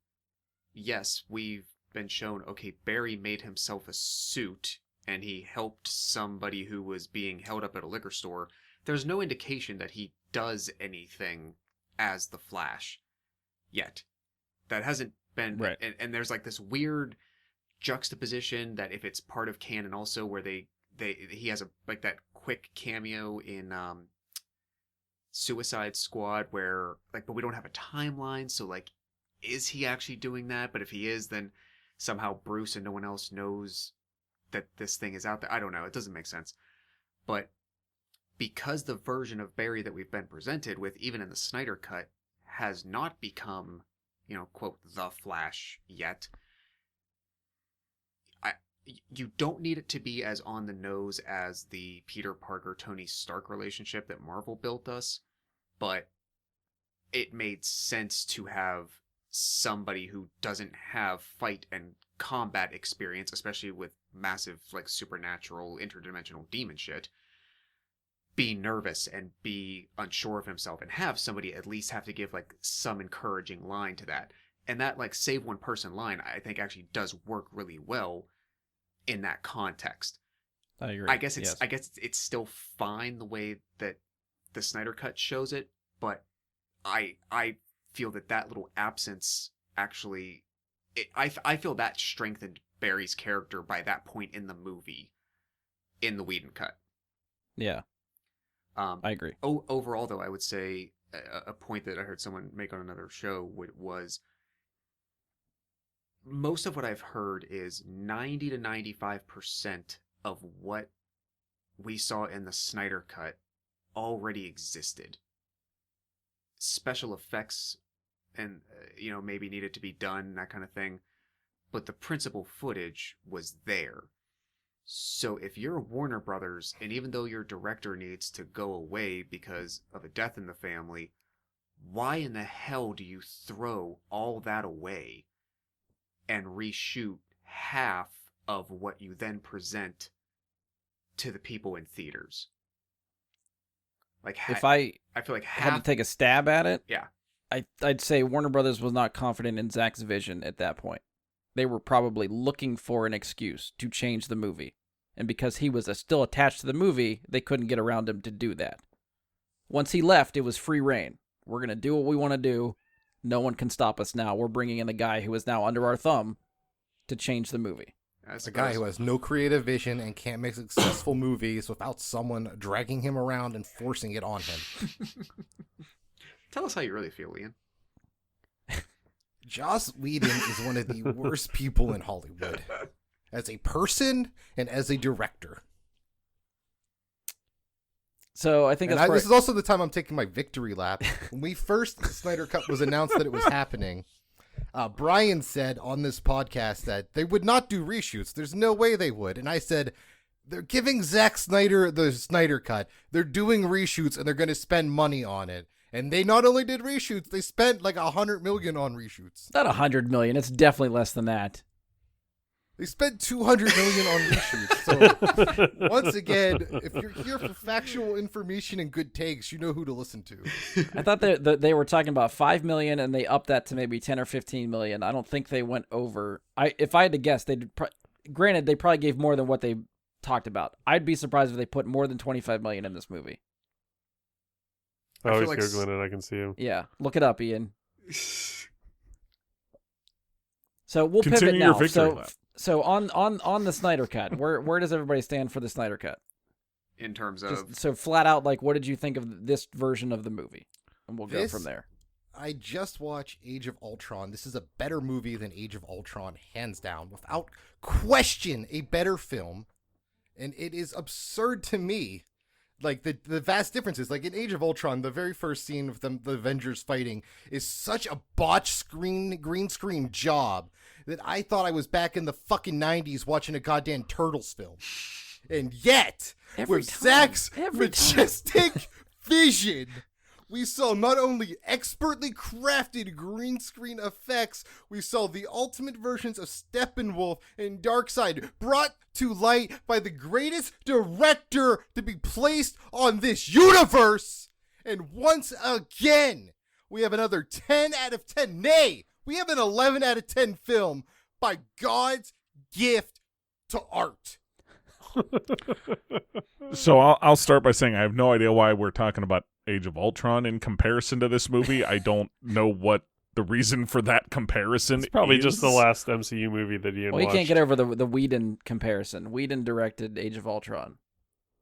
yes, we've been shown, okay, Barry made himself a suit and he helped somebody who was being held up at a liquor store. There's no indication that he does anything as the Flash yet. That hasn't been right. And there's this weird juxtaposition that if it's part of canon also where he has that quick cameo in Suicide Squad where but we don't have a timeline, so is he actually doing that? But if he is, then somehow Bruce and no one else knows that this thing is out there. I don't know. It doesn't make sense. But because the version of Barry that we've been presented with, even in the Snyder Cut, has not become, quote, the Flash yet, you don't need it to be as on the nose as the Peter Parker, Tony Stark relationship that Marvel built us, but it made sense to have somebody who doesn't have fight and combat experience, especially with massive supernatural interdimensional demon shit, be nervous and be unsure of himself, and have somebody at least have to give some encouraging line to that. And that save one person line I think actually does work really well in that context. I agree. I guess it's still fine the way that the Snyder Cut shows it, but I feel that little absence actually, I feel that strengthened Barry's character by that point in the movie, in the Whedon cut. Yeah, I agree. Overall, though, I would say a point that I heard someone make on another show was most of what I've heard is 90 to 95% of what we saw in the Snyder cut already existed. Special effects and maybe needed to be done, that kind of thing, but the principal footage was there. So if you're Warner Brothers, and even though your director needs to go away because of a death in the family, why in the hell do you throw all that away and reshoot half of what you then present to the people in theaters? If I feel like had to take a stab at it, yeah, I'd say Warner Brothers was not confident in Zack's vision at that point. They were probably looking for an excuse to change the movie. And because he was still attached to the movie, they couldn't get around him to do that. Once he left, it was free reign. We're going to do what we want to do. No one can stop us now. We're bringing in the guy who is now under our thumb to change the movie. A guy who has no creative vision and can't make successful movies without someone dragging him around and forcing it on him. Tell us how you really feel, Ian. Joss Whedon is one of the worst people in Hollywood. As a person and as a director. So I think this is also the time I'm taking my victory lap. When the Snyder Cut was announced that it was happening, Brian said on this podcast that they would not do reshoots. There's no way they would. And I said, they're giving Zack Snyder the Snyder Cut. They're doing reshoots and they're going to spend money on it. And they not only did reshoots, they spent like $100 million on reshoots. Not $100 million. It's definitely less than that. They spent $200 million on reshoots. So once again, if you're here for factual information and good takes, you know who to listen to. I thought they were talking about $5 million and they upped that to maybe $10 or $15 million. I don't think they went over. If I had to guess, granted they probably gave more than what they talked about. I'd be surprised if they put more than $25 million in this movie. I was Googling it. I can see him. Yeah, look it up, Ian. So we'll Continue pivot now. So on the Snyder Cut, where does everybody stand for the Snyder Cut? In terms of so flat out, like, what did you think of this version of the movie? And we'll go from there. I just watched Age of Ultron. This is a better movie than Age of Ultron, hands down, without question, a better film. And it is absurd to me. Like, the vast differences. Like, in Age of Ultron, the very first scene of the Avengers fighting is such a botched green screen job that I thought I was back in the fucking 90s watching a goddamn Turtles film. And yet, with Zack's majestic vision, we saw not only expertly crafted green screen effects, we saw the ultimate versions of Steppenwolf and Darkseid brought to light by the greatest director to be placed on this universe. And once again, we have another 10 out of 10. Nay, we have an 11 out of 10 film by God's gift to art. So I'll start by saying I have no idea why we're talking about Age of Ultron in comparison to this movie. I don't know what the reason for that comparison is. It's probably just the last MCU movie that Ian watched. You can't get over the Whedon comparison. Whedon directed Age of Ultron.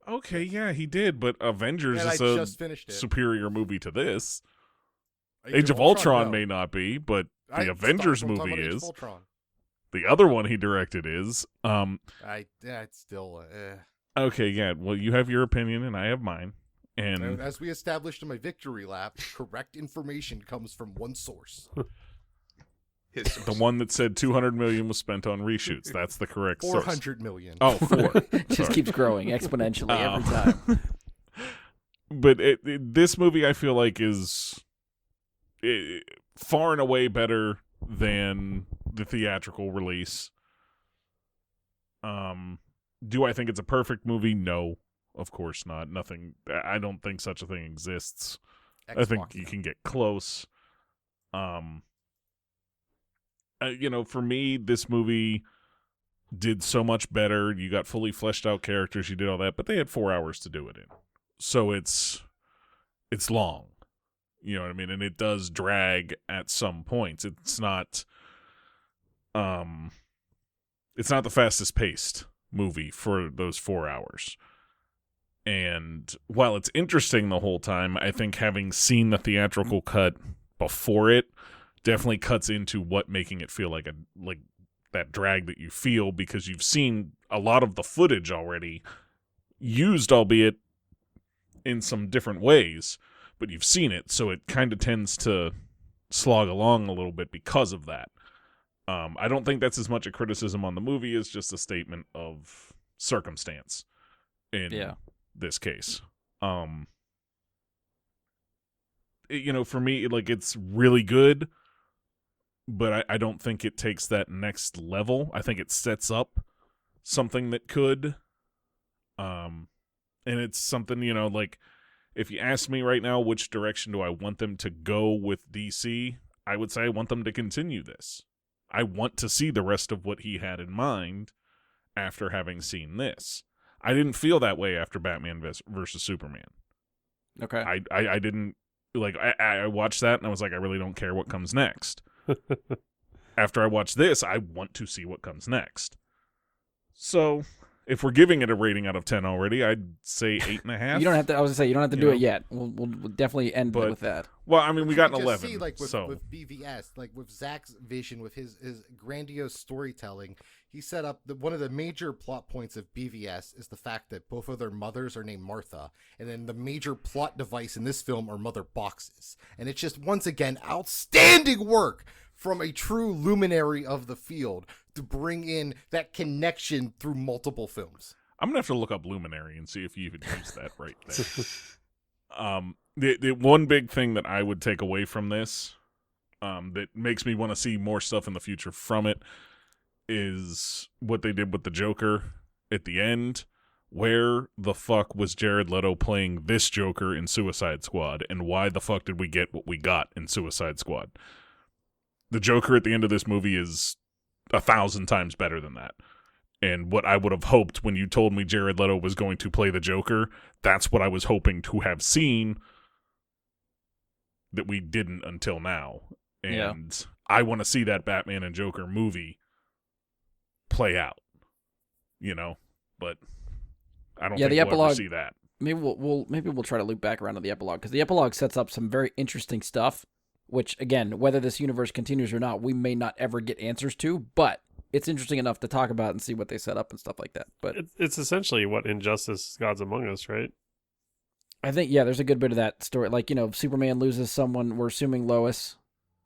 Okay, yeah, he did, but Avengers is a superior movie to this. Age of Ultron may not be, but the Avengers movie is. The other one he directed is. It's still. Okay, yeah. Well, you have your opinion, and I have mine. And as we established in my victory lap, correct information comes from one source. The one that said $200 million was spent on reshoots. That's the correct source. $400 million. Oh, 4. Just keeps growing exponentially every time. But this movie, I feel like, is far and away better than the theatrical release. Do I think it's a perfect movie? No, of course not. Nothing. I don't think such a thing exists. I think you can get close. For me, this movie did so much better. You got fully fleshed out characters. You did all that, but they had 4 hours to do it in. So it's long. You know what I mean? And it does drag at some points. It's not the fastest paced movie for those 4 hours. And while it's interesting the whole time, I think having seen the theatrical cut before it definitely cuts into what making it feel like that drag that you feel, because you've seen a lot of the footage already used, albeit in some different ways, but you've seen it, so it kind of tends to slog along a little bit because of that. I don't think that's as much a criticism on the movie as just a statement of circumstance in this case. For me, it's really good, but I don't think it takes that next level. I think it sets up something that could. And it's something, if you ask me right now, which direction do I want them to go with DC, I would say I want them to continue this. I want to see the rest of what he had in mind after having seen this. I didn't feel that way after Batman versus Superman. Okay. I didn't, I watched that and I was like, I really don't care what comes next. After I watch this, I want to see what comes next. So, if we're giving it a rating out of 10 already, I'd say 8.5. You don't have to. I was gonna say you don't have to do it yet. We'll definitely end with that. Well, I mean, we got an 11. See, like with BVS, like with Zack's vision, with his grandiose storytelling, he set up one of the major plot points of BVS is the fact that both of their mothers are named Martha, and then the major plot device in this film are mother boxes, and it's just once again outstanding work from a true luminary of the field to bring in that connection through multiple films. I'm gonna have to look up luminary and see if you even use that right there. The one big thing that I would take away from this, that makes me want to see more stuff in the future from it, is what they did with the Joker at the end. Where the fuck was Jared Leto playing this Joker in Suicide Squad, and why the fuck did we get what we got in Suicide Squad? The Joker at the end of this movie is 1,000 times better than that. And what I would have hoped when you told me Jared Leto was going to play the Joker, that's what I was hoping to have seen that we didn't until now. And I want to see that Batman and Joker movie play out, but I don't think the we'll epilogue, ever see that. Maybe we'll try to loop back around to the epilogue, because the epilogue sets up some very interesting stuff, which, again, whether this universe continues or not, we may not ever get answers to, but it's interesting enough to talk about and see what they set up and stuff like that. But it's essentially what Injustice Gods Among Us, right? I think, there's a good bit of that story. Like, Superman loses someone, we're assuming Lois,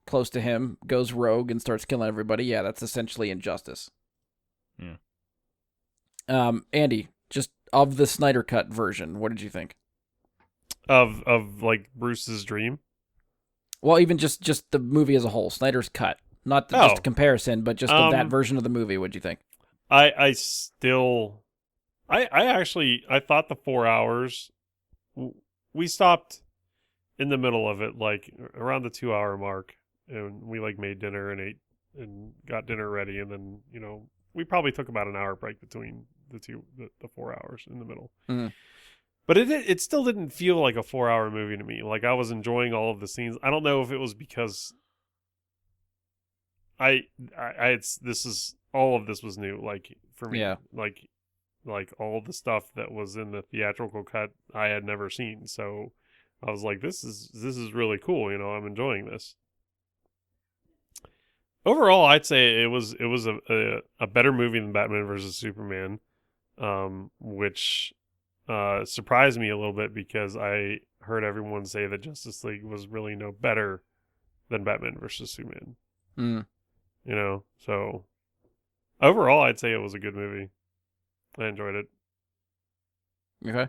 close to him, goes rogue and starts killing everybody. Yeah, that's essentially Injustice. Yeah. Andy, just of the Snyder Cut version, what did you think? Of like Bruce's dream? Well, even just the movie as a whole, Snyder's Cut. Not just a comparison, but just of that version of the movie. What'd you think? I thought the 4 hours, we stopped in the middle of it, like around the 2 hour mark, and we like made dinner and ate and got dinner ready, and then we probably took about an hour break between the 4 hours in the middle. Mm-hmm. But it still didn't feel like a 4 hour movie to me. Like, I was enjoying all of the scenes. I don't know if it was because all of this was new, like, for me. Yeah. Like all the stuff that was in the theatrical cut I had never seen. So I was like, this is really cool, I'm enjoying this. Overall, I'd say it was a better movie than Batman vs Superman, which surprised me a little bit, because I heard everyone say that Justice League was really no better than Batman vs Superman. So overall, I'd say it was a good movie. I enjoyed it. Okay.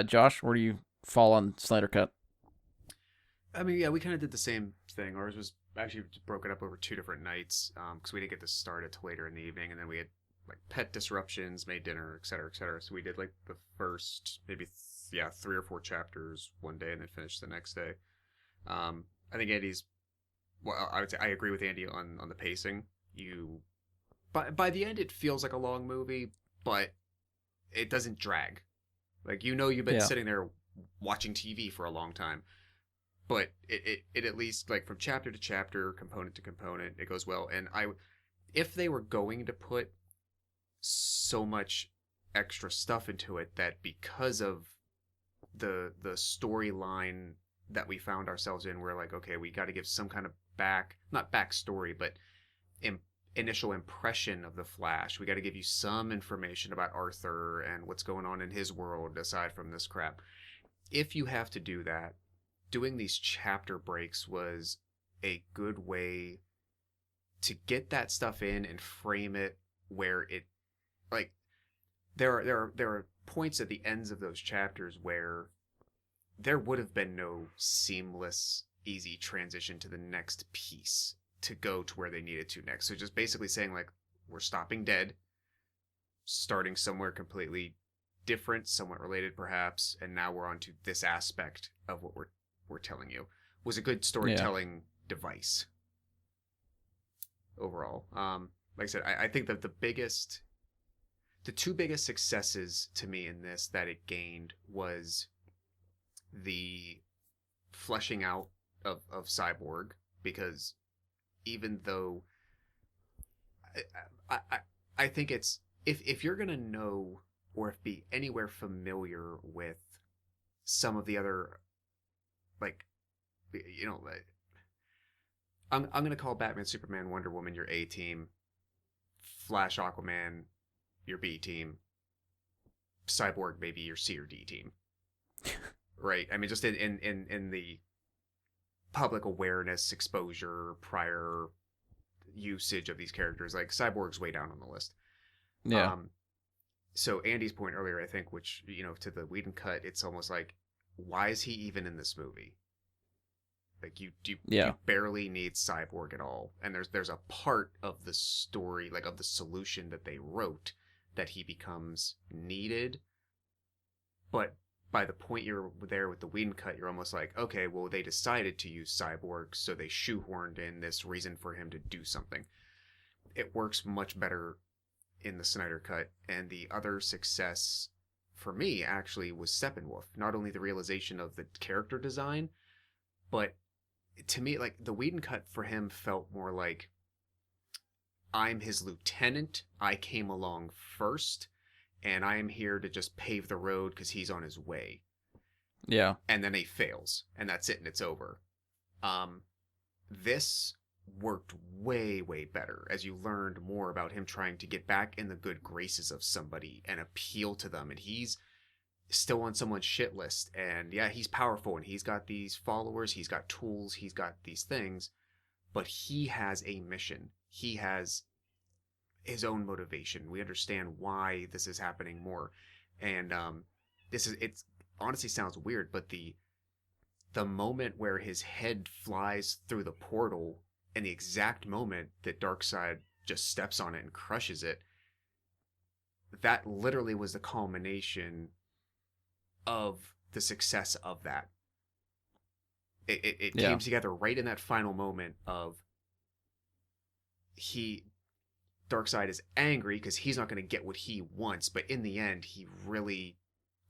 Josh, where do you fall on Snyder Cut? I mean, yeah, we kind of did the same thing. Ours was actually broken up over 2 different nights, because we didn't get to start it till later in the evening, and then we had like pet disruptions, made dinner, et cetera, et cetera. So we did like the first maybe 3 or 4 chapters one day, and then finished the next day. I think Andy's. Well, I would say I agree with Andy on the pacing. By the end, it feels like a long movie, but it doesn't drag. Like, you've been sitting there watching TV for a long time, but it at least, like, from chapter to chapter, component to component, it goes well. And if they were going to put so much extra stuff into it, that because of the storyline that we found ourselves in, we're like, okay, we got to give some kind of not backstory, but initial impression of the Flash. We got to give you some information about Arthur and what's going on in his world aside from this crap. If you have to do that, doing these chapter breaks was a good way to get that stuff in and frame it where it, like, there are points at the ends of those chapters where there would have been no seamless, easy transition to the next piece to go to where they needed to next. So just basically saying, like, we're stopping dead, starting somewhere completely different, somewhat related perhaps, and now we're on to this aspect of what we're telling you, was a good storytelling device overall. Like I said, I think that the 2 biggest successes to me in this that it gained was the fleshing out of Cyborg, because even though I think it's, if you're gonna know or if be anywhere familiar with some of the other, like, you know, like, I'm gonna call Batman, Superman, Wonder Woman your A team, Flash, Aquaman your B team, Cyborg maybe your C or D team, right? I mean, just in the public awareness, exposure, prior usage of these characters, like Cyborg's way down on the list. Yeah. So Andy's point earlier, I think, which, you know, to the Whedon cut, it's almost like, why is he even in this movie? Like, you barely need Cyborg at all. And there's a part of the story, like of the solution that they wrote, that he becomes needed. But by the point you're there with the Whedon cut, you're almost like, okay, well, they decided to use Cyborg, so they shoehorned in this reason for him to do something. It works much better in the Snyder cut, and the other success for me actually was Steppenwolf. Not only the realization of the character design, but to me, like, the Whedon cut for him felt more like, I'm his lieutenant, I came along first, and I am here to just pave the road because he's on his way. Yeah. And then he fails, and that's it, and it's over. This worked way, way better as you learned more about him trying to get back in the good graces of somebody and appeal to them. And he's still on someone's shit list. And yeah, he's powerful and he's got these followers, he's got tools, he's got these things, but he has a mission. He has his own motivation. We understand why this is happening more. And it's honestly sounds weird, but the moment where his head flies through the portal and the exact moment that Darkseid just steps on it and crushes it, that literally was the culmination of the success of that. It came together right in that final moment of Darkseid is angry because he's not going to get what he wants, but in the end, he really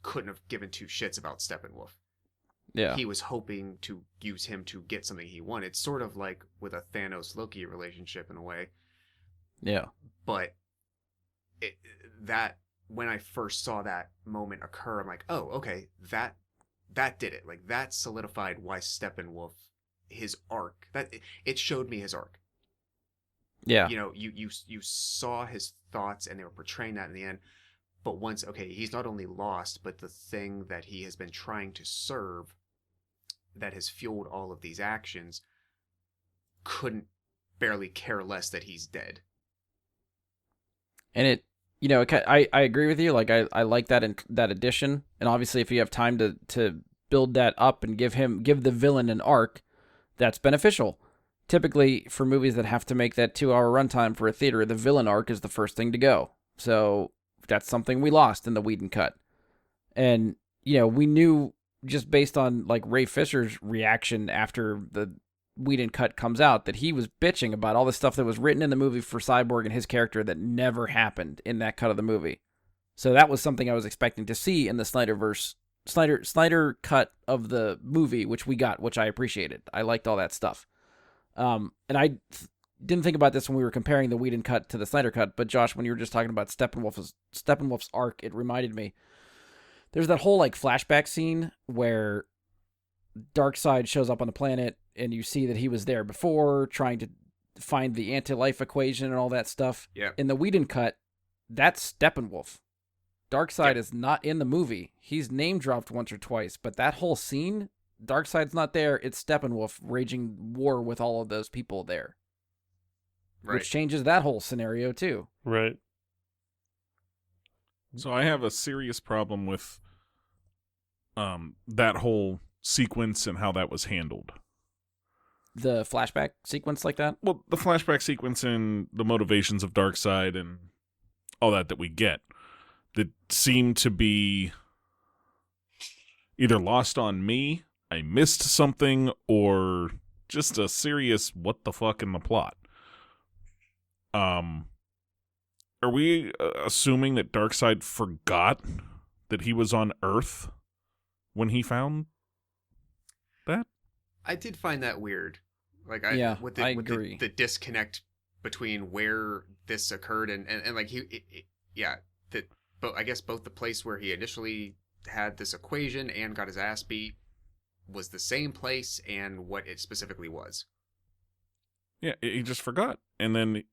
couldn't have given two shits about Steppenwolf. Yeah. He was hoping to use him to get something he wanted. Sort of like with a Thanos-Loki relationship in a way. Yeah. But that when I first saw that moment occur, I'm like, oh, okay, that did it. Like, that solidified why Steppenwolf, his arc, that it showed me his arc. Yeah. You know, you saw his thoughts and they were portraying that in the end. But once, okay, he's not only lost, but the thing that he has been trying to serve that has fueled all of these actions couldn't barely care less that he's dead. And I agree with you. Like, I like that addition. And obviously, if you have time to build that up and give the villain an arc, that's beneficial. Typically, for movies that have to make that 2-hour runtime for a theater, the villain arc is the first thing to go. So that's something we lost in the Whedon cut. And, we knew just based on, like, Ray Fisher's reaction after the Whedon cut comes out that he was bitching about all the stuff that was written in the movie for Cyborg and his character that never happened in that cut of the movie. So that was something I was expecting to see in the Snyder cut of the movie, which we got, which I appreciated. I liked all that stuff. And I didn't think about this when we were comparing the Whedon cut to the Snyder cut, but Josh, when you were just talking about Steppenwolf's arc, it reminded me. There's that whole, like, flashback scene where Darkseid shows up on the planet and you see that he was there before trying to find the anti-life equation and all that stuff. Yeah. In the Whedon cut, that's Steppenwolf. Darkseid is not in the movie. He's name dropped once or twice, but that whole scene, Darkseid's not there. It's Steppenwolf raging war with all of those people there. Right. Which changes that whole scenario too. Right. So I have a serious problem with that whole sequence and how that was handled. The flashback sequence like that? Well, the flashback sequence and the motivations of Darkseid and all that we get that seem to be either lost on me, I missed something, or just a serious what the fuck in the plot. Are we assuming that Darkseid forgot that he was on Earth when he found that? I did find that weird. Like, I agree. The disconnect between where this occurred and like but I guess both the place where he initially had this equation and got his ass beat was the same place and what it specifically was. Yeah, he just forgot. And then,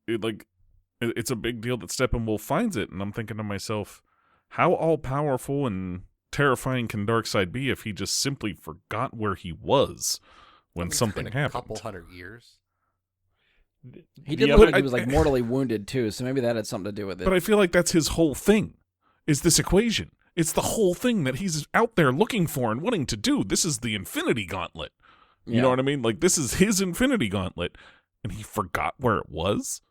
it's a big deal that Steppenwolf finds it, and I'm thinking to myself, how all-powerful and terrifying can Darkseid be if he just simply forgot where he was when something happened? A couple hundred years. He did look like he was like mortally wounded too, so maybe that had something to do with it. But I feel like that's his whole thing, is this equation. It's the whole thing that he's out there looking for and wanting to do. This is the Infinity Gauntlet. You know what I mean? Like, this is his Infinity Gauntlet, and he forgot where it was?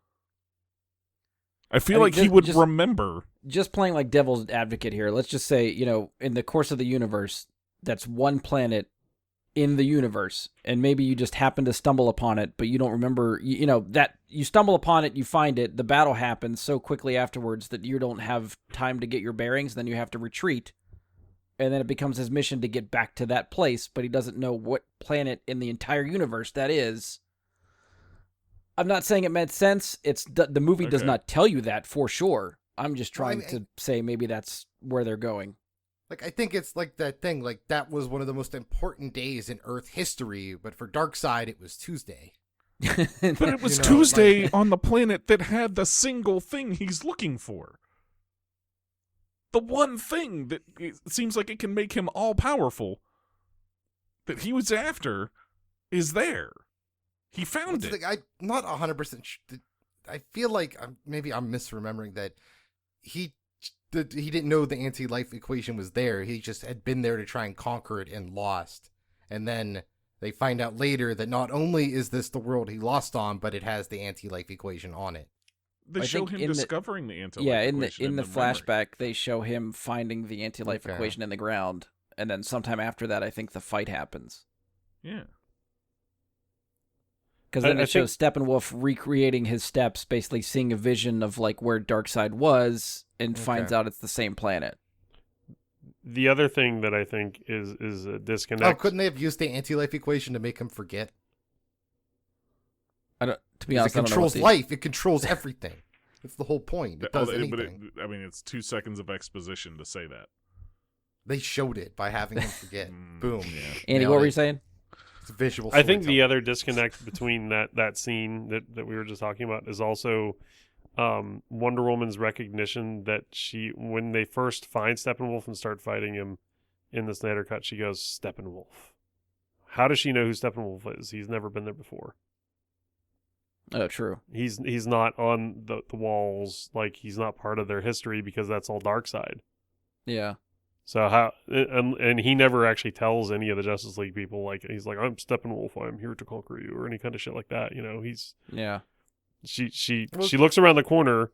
I feel like he would remember. Just playing like devil's advocate here, let's just say, in the course of the universe, that's one planet in the universe, and maybe you just happen to stumble upon it, but you don't remember, that you stumble upon it, you find it, the battle happens so quickly afterwards that you don't have time to get your bearings, then you have to retreat, and then it becomes his mission to get back to that place, but he doesn't know what planet in the entire universe that is. I'm not saying it made sense. The movie does not tell you that for sure. I'm just trying to say maybe that's where they're going. Like, I think it's like that thing, like, that was one of the most important days in Earth history, but for Darkseid, it was Tuesday. But it was Tuesday on the planet that had the single thing he's looking for. The one thing that it seems like it can make him all-powerful that he was after is there. He found it. I'm not 100% I feel like maybe I'm misremembering that he didn't know the anti-life equation was there. He just had been there to try and conquer it and lost. And then they find out later that not only is this the world he lost on, but it has the anti-life equation on it. They show him discovering the anti-life equation. Yeah, in the flashback, they show him finding the anti-life equation in the ground. And then sometime after that, I think the fight happens. Yeah. Because then it shows Steppenwolf recreating his steps, basically seeing a vision of like where Darkseid was, and finds out it's the same planet. The other thing that I think is a disconnect. Oh, couldn't they have used the anti-life equation to make him forget? To be honest, it controls life. It controls everything. That's the whole point. It does anything. But it's 2 seconds of exposition to say that. They showed it by having him forget. Boom. Yeah. Andy, what were you saying? It's visual. I think the other disconnect between that scene that we were just talking about is also Wonder Woman's recognition that when they first find Steppenwolf and start fighting him in the Snyder Cut, she goes, Steppenwolf. How does she know who Steppenwolf is? He's never been there before. Oh, true. He's not on the walls, like he's not part of their history because that's all Darkseid. Yeah. So how and he never actually tells any of the Justice League people, like, he's like, I'm Steppenwolf, I'm here to conquer you, or any kind of shit like that. He's She looks around the corner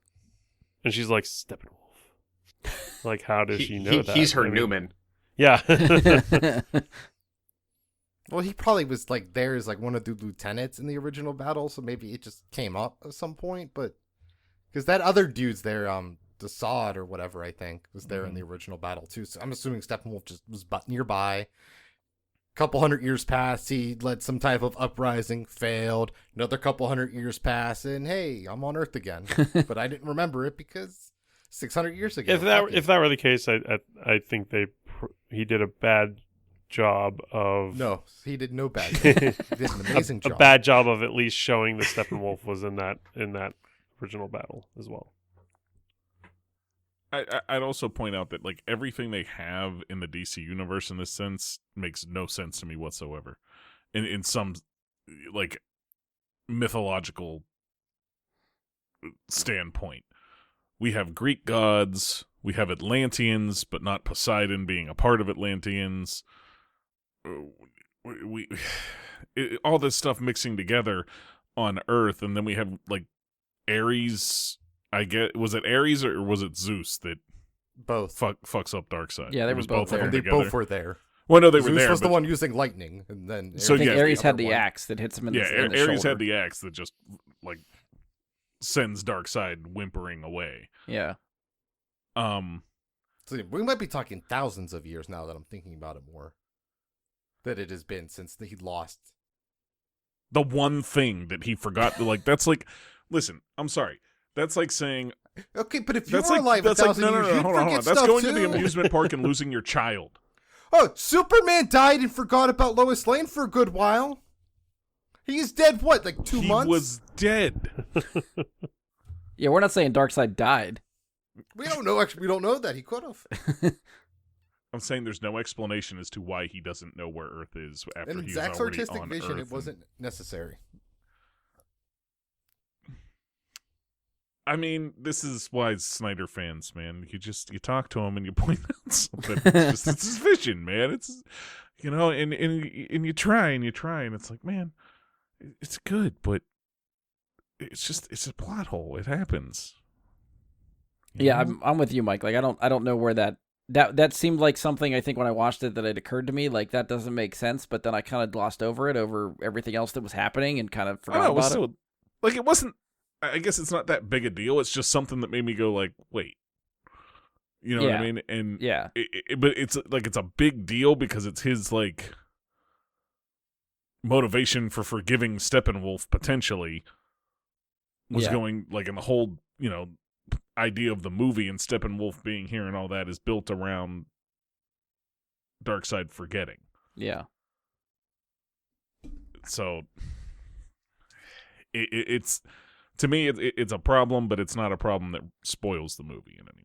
and she's like, Steppenwolf. Like, how does she know that? He's her Newman. Yeah. Well, he probably was like there as like one of the lieutenants in the original battle, so maybe it just came up at some point. But because that other dude's there, Desaad or whatever, I think, was there in the original battle too. So I'm assuming Steppenwolf just was nearby. Couple hundred years passed, he led some type of uprising, failed. Another couple hundred years passed, and hey, I'm on Earth again. But I didn't remember it because 600 years ago. If that were the case, I think he did a bad job of. No, he did no bad job. He did an amazing job. A bad job of at least showing that Steppenwolf was in that original battle as well. I'd also point out that like everything they have in the DC universe in this sense makes no sense to me whatsoever. In some like mythological standpoint, we have Greek gods, we have Atlanteans, but not Poseidon being a part of Atlanteans. All this stuff mixing together on Earth, and then we have like Ares. Was it Ares or was it Zeus that both fucks up Darkseid? Yeah, they were both there. They both were there. Well, no, they Zeus were there. was the one using lightning, and then I think Ares had the axe that hits him in the shoulder. Ares had the axe that just like sends Darkseid whimpering away. Yeah. So we might be talking thousands of years now that I'm thinking about it more. That it has been since he lost. The one thing that he forgot, like that's like, listen, I'm sorry. That's like saying, okay, but if you that's were like, alive that's 1,000 like, years, no, you'd hold on. forget That's stuff going too. to the amusement park and losing your child. Oh, Superman died and forgot about Lois Lane for a good while. He's dead, what, like 2 months? He was dead. Yeah, we're not saying Darkseid died. We don't know, actually, we don't know that. He could have. I'm saying there's no explanation as to why he doesn't know where Earth is after And he was Zack's already artistic on vision, Earth. it wasn't necessary. I mean, this is why Snyder fans, man. You talk to him and you point out something. It's his vision, man. It's, you know, and you try and it's like, man, it's good, but it's a plot hole. It happens. Yeah, I'm with you, Mike. Like, I don't know where that seemed like something, I think, when I watched it, that it occurred to me, like, that doesn't make sense, but then I kind of glossed over it, over everything else that was happening, and kind of forgot about it. Like, it wasn't, I guess it's not that big a deal. It's just something that made me go, like, wait. You know what I mean? And yeah, but it's like, it's a big deal because it's his, like, motivation for forgiving Steppenwolf, potentially, was going, like, in the whole, you know, idea of the movie, and Steppenwolf being here and all that is built around Darkseid forgetting. Yeah. So it's, to me, it's a problem, but it's not a problem that spoils the movie in any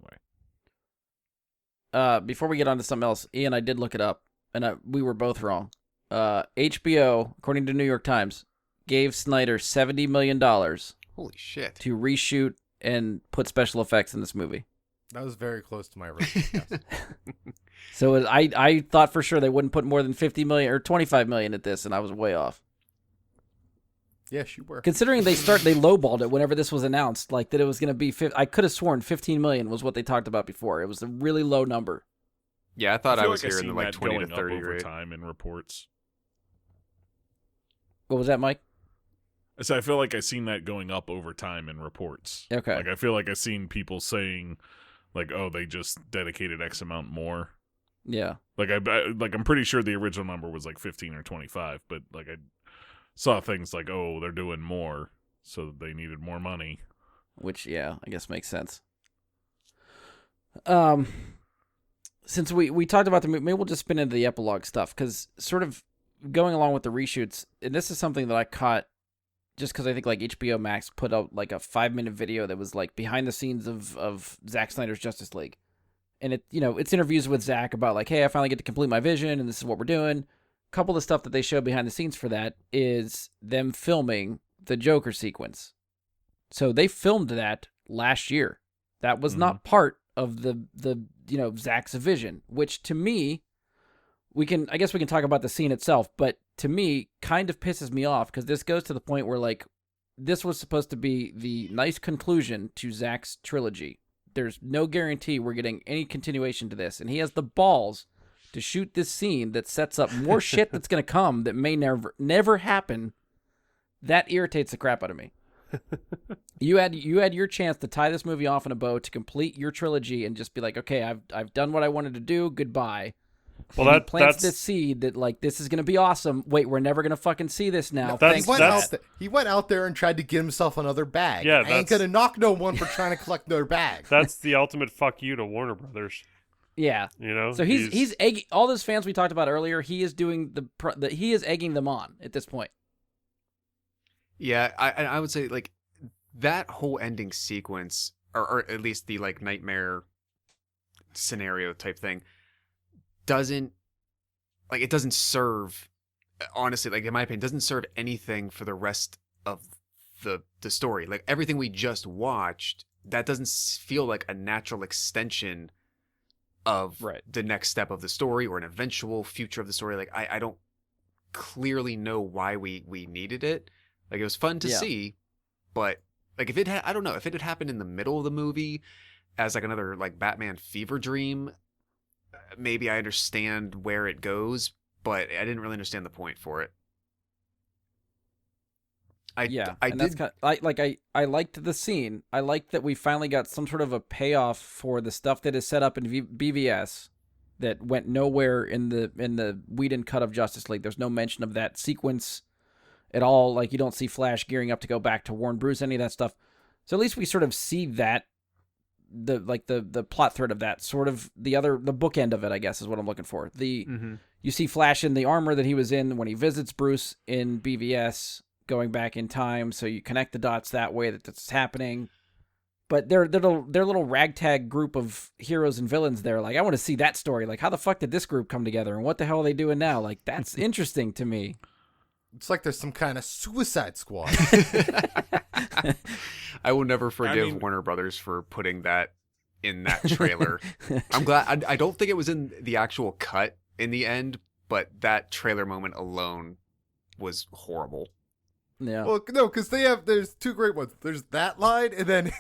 way. Before we get on to something else, Ian, I did look it up, and we were both wrong. HBO, according to New York Times, gave Snyder $70 million. Holy shit. To reshoot and put special effects in this movie. That was very close to my rating. Yes. So I thought for sure they wouldn't put more than $50 million or $25 million at this, and I was way off. Yes, you were. Considering they lowballed it whenever this was announced, like that it was going to be, I could have sworn $15 million was what they talked about before. It was a really low number. Yeah, I thought I was like hearing like 20 to 30 over rate. time in reports. What was that, Mike? So I feel like I've seen that going up over time in reports. Okay. Like, I feel like I've seen people saying, like, oh, they just dedicated X amount more. Yeah. Like, I'm pretty sure the original number was like 15 or 25, but like I saw things like, oh, they're doing more, so they needed more money. Which, yeah, I guess makes sense. Since we talked about the movie, maybe we'll just spin into the epilogue stuff, because sort of going along with the reshoots, and this is something that I caught just because I think like HBO Max put out like a 5-minute video that was like behind the scenes of Zack Snyder's Justice League. And it, you know, it's interviews with Zack about like, hey, I finally get to complete my vision and this is what we're doing. A couple of stuff that they show behind the scenes for that is them filming the Joker sequence. So they filmed that last year. That was not part of the you know, Zack's vision, which to me, I guess we can talk about the scene itself, but to me, kind of pisses me off, because this goes to the point where, like, this was supposed to be the nice conclusion to Zack's trilogy. There's no guarantee we're getting any continuation to this, and he has the balls to shoot this scene that sets up more shit that's going to come that may never happen. That irritates the crap out of me. You had your chance to tie this movie off in a bow to complete your trilogy and just be like, okay, I've done what I wanted to do. Goodbye. Well, that plants this seed that, like, this is going to be awesome. Wait, we're never going to fucking see this now. He went out there and tried to get himself another bag. Yeah, I ain't going to knock no one for trying to collect their bag. That's the ultimate fuck you to Warner Brothers. Yeah. You know? So he's egging all those fans we talked about earlier. He is doing he is egging them on at this point. Yeah, I would say, like, that whole ending sequence, or at least the, like, nightmare scenario type thing, doesn't serve, honestly, like, in my opinion, doesn't serve anything for the rest of the story. Like, everything we just watched, that doesn't feel like a natural extension of the next step of the story or an eventual future of the story. Like, I don't clearly know why we needed it. Like, it was fun to see, but, like, if it had, I don't know, if it had happened in the middle of the movie as, like, another, like, Batman fever dream, maybe I understand where it goes, but I didn't really understand the point for it. I liked the scene. I liked that we finally got some sort of a payoff for the stuff that is set up in BVS that went nowhere in the Whedon cut of Justice League. There's no mention of that sequence at all. Like, you don't see Flash gearing up to go back to Warren Bruce, any of that stuff. So at least we sort of see that the plot thread of that, sort of the bookend of it, I guess, is what I'm looking for. You see Flash in the armor that he was in when he visits Bruce in BVS, going back in time, so you connect the dots that way that that's happening. But they're little ragtag group of heroes and villains there. Like, I want to see that story. Like, how the fuck did this group come together, and what the hell are they doing now? Like, that's interesting to me. It's like there's some kind of Suicide Squad. I will never forgive Warner Brothers for putting that in that trailer. I'm glad. I don't think it was in the actual cut in the end, but that trailer moment alone was horrible. Yeah. Well, no, because there's two great ones. There's that line, and then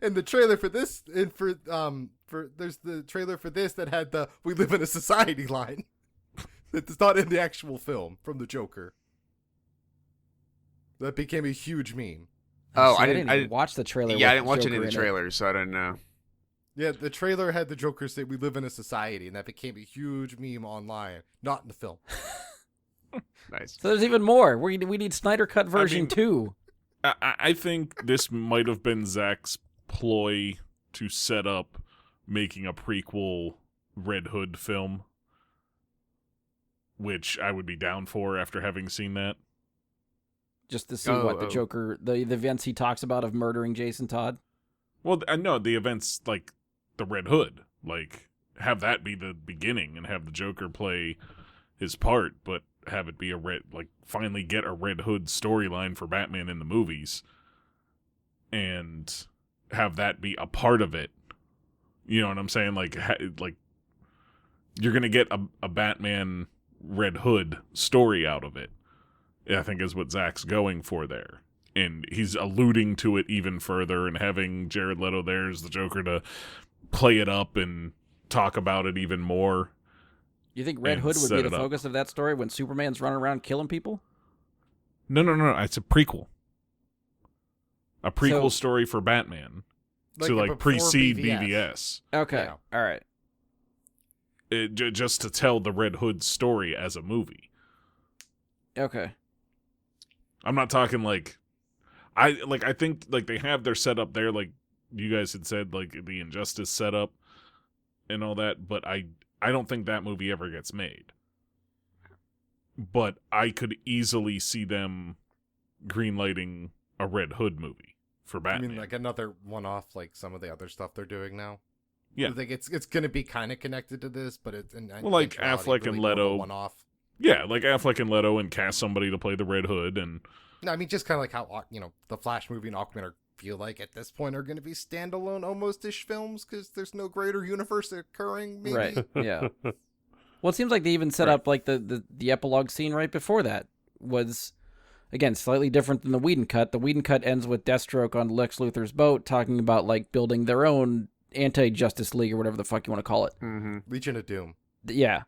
in the trailer for this, and there's the trailer for this that had the "We live in a society" line. That's not in the actual film from the Joker. That became a huge meme. Oh, I didn't watch the trailer. Yeah, I didn't watch any of the trailers, so I don't know. Yeah, the trailer had the Joker say, "We live in a society," and that became a huge meme online. Not in the film. Nice. So there's even more. We need Snyder Cut version 2. I think this might have been Zack's ploy to set up making a prequel Red Hood film, which I would be down for after having seen that. Just to see what the Joker, the events he talks about of murdering Jason Todd. Well, I know the events like the Red Hood, like have that be the beginning and have the Joker play his part, but have it be finally get a Red Hood storyline for Batman in the movies and have that be a part of it. You know what I'm saying? Like you're going to get a Batman Red Hood story out of it, I think is what Zack's going for there. And he's alluding to it even further and having Jared Leto there as the Joker to play it up and talk about it even more. You think Red Hood would be the focus of that story when Superman's running around killing people? No. It's a prequel. A prequel story for Batman to precede BVS. Okay, yeah. All right. Just to tell the Red Hood story as a movie. Okay. I'm not talking I think they have their setup there, like you guys had said, like the Injustice setup and all that, but I don't think that movie ever gets made. But I could easily see them greenlighting a Red Hood movie for Batman. I mean, like another one-off, like some of the other stuff they're doing now. Yeah, I think it's going to be kind of connected to this, but it's like Affleck really and Leto. One-off. Yeah, like Affleck and Leto, and cast somebody to play the Red Hood, and no, I mean just kind of like how the Flash movie and Aquaman feel like at this point are going to be standalone almost-ish films because there's no greater universe occurring. Maybe. Right. Yeah. Well, it seems like they even set up like the epilogue scene right before that was, again, slightly different than the Whedon cut. The Whedon cut ends with Deathstroke on Lex Luthor's boat talking about like building their own anti-Justice League or whatever the fuck you want to call it. Mm-hmm. Legion of Doom. Yeah.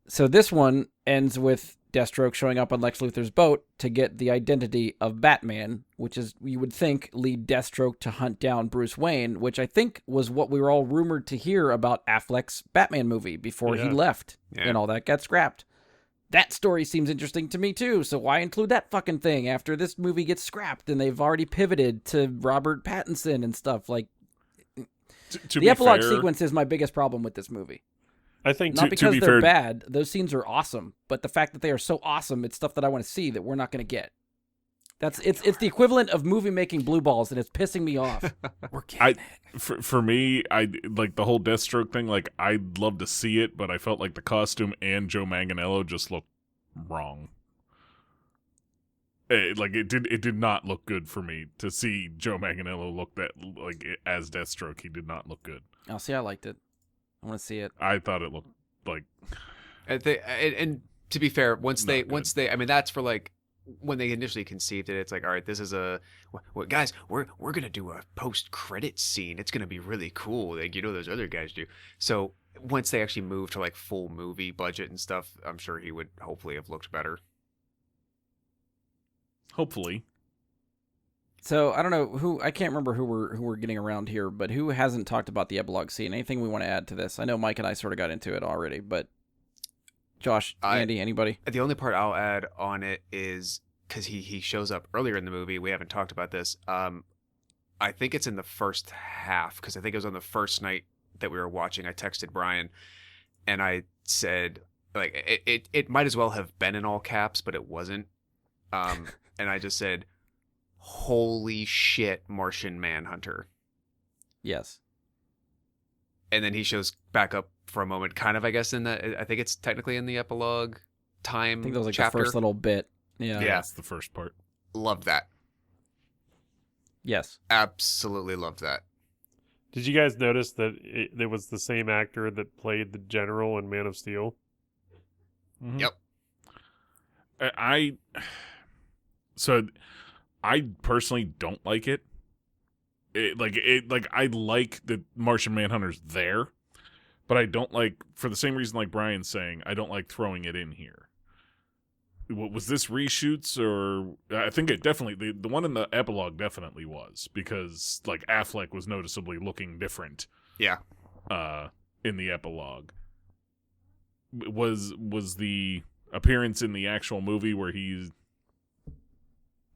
So this one ends with Deathstroke showing up on Lex Luthor's boat to get the identity of Batman, which is, you would think, lead Deathstroke to hunt down Bruce Wayne, which I think was what we were all rumored to hear about Affleck's Batman movie before he left and all that got scrapped. That story seems interesting to me too, so why include that fucking thing after this movie gets scrapped and they've already pivoted to Robert Pattinson and stuff? Like, the epilogue sequence is my biggest problem with this movie. I think not because they're bad; those scenes are awesome. But the fact that they are so awesome, it's stuff that I want to see that we're not going to get. It's the equivalent of movie making blue balls, and it's pissing me off. We're getting it. For me, I like the whole Deathstroke thing. Like, I'd love to see it, but I felt like the costume and Joe Manganiello just looked wrong. It did not look good for me to see Joe Manganiello look that like as Deathstroke. He did not look good. Oh, see, I liked it. I want to see it. I thought it looked like. And to be fair, once they, I mean, that's for like when they initially conceived it. It's like, all right, this is guys, we're gonna do a post-credit scene. It's gonna be really cool, like those other guys do. So once they actually moved to like full movie budget and stuff, I'm sure he would hopefully have looked better. Hopefully. So I don't know I can't remember who we're getting around here, but who hasn't talked about the epilogue scene? Anything we want to add to this? I know Mike and I sort of got into it already, but Josh, Andy, anybody? The only part I'll add on it is because he shows up earlier in the movie. We haven't talked about this. I think it's in the first half, because I think it was on the first night that we were watching. I texted Brian and I said, like, it might as well have been in all caps, but it wasn't. And I just said, holy shit, Martian Manhunter. Yes. And then he shows back up for a moment, kind of, I guess, I think it's technically in the epilogue time. I think that was like chapter. the first little bit. Yeah. That's the first part. Loved that. Yes. Absolutely loved that. Did you guys notice that it was the same actor that played the general in Man of Steel? Mm-hmm. Yep. I personally don't like it. I like that Martian Manhunter's there, but I don't like, for the same reason like Brian's saying, I don't like throwing it in here. Was this reshoots, or I think it definitely, the one in the epilogue definitely was, because like Affleck was noticeably looking different. Yeah. In the epilogue. Was the appearance in the actual movie where he's...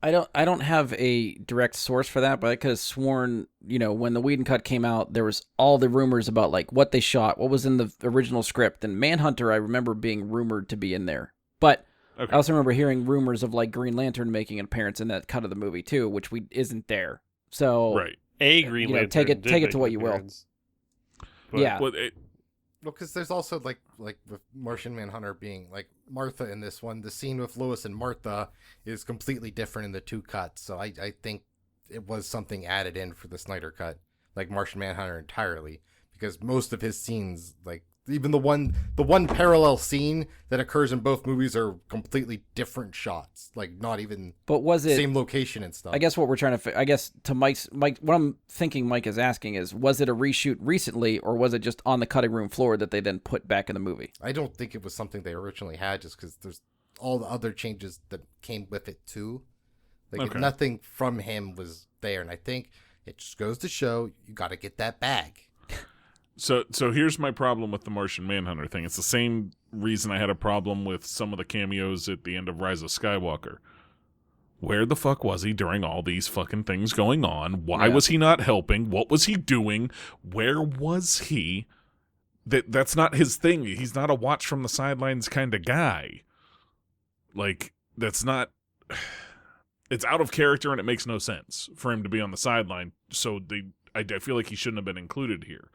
I don't have a direct source for that, but I could have sworn, when the Whedon cut came out, there was all the rumors about like what they shot, what was in the original script, and Manhunter I remember being rumored to be in there. But okay. I also remember hearing rumors of like Green Lantern making an appearance in that cut of the movie too, which isn't there. So right, Green Lantern. Take it to what you will. But, yeah. Well, because there's also like with Martian Manhunter being like Martha in this one, the scene with Lois and Martha is completely different in the two cuts. So I think it was something added in for the Snyder cut, like Martian Manhunter entirely, because most of his scenes, like even the one parallel scene that occurs in both movies, are completely different shots, like not even same location and stuff. I guess what we're trying to to Mike, what I'm thinking Mike is asking is, was it a reshoot recently, or was it just on the cutting room floor that they then put back in the movie? I don't think it was something they originally had, just because there's all the other changes that came with it too. Like nothing from him was there, and I think it just goes to show you got to get that bag. So here's my problem with the Martian Manhunter thing. It's the same reason I had a problem with some of the cameos at the end of Rise of Skywalker. Where the fuck was he during all these fucking things going on? Why was he not helping? What was he doing? Where was he? That's not his thing. He's not a watch from the sidelines kind of guy. Like, that's not... It's out of character, and it makes no sense for him to be on the sideline. So I feel like he shouldn't have been included here.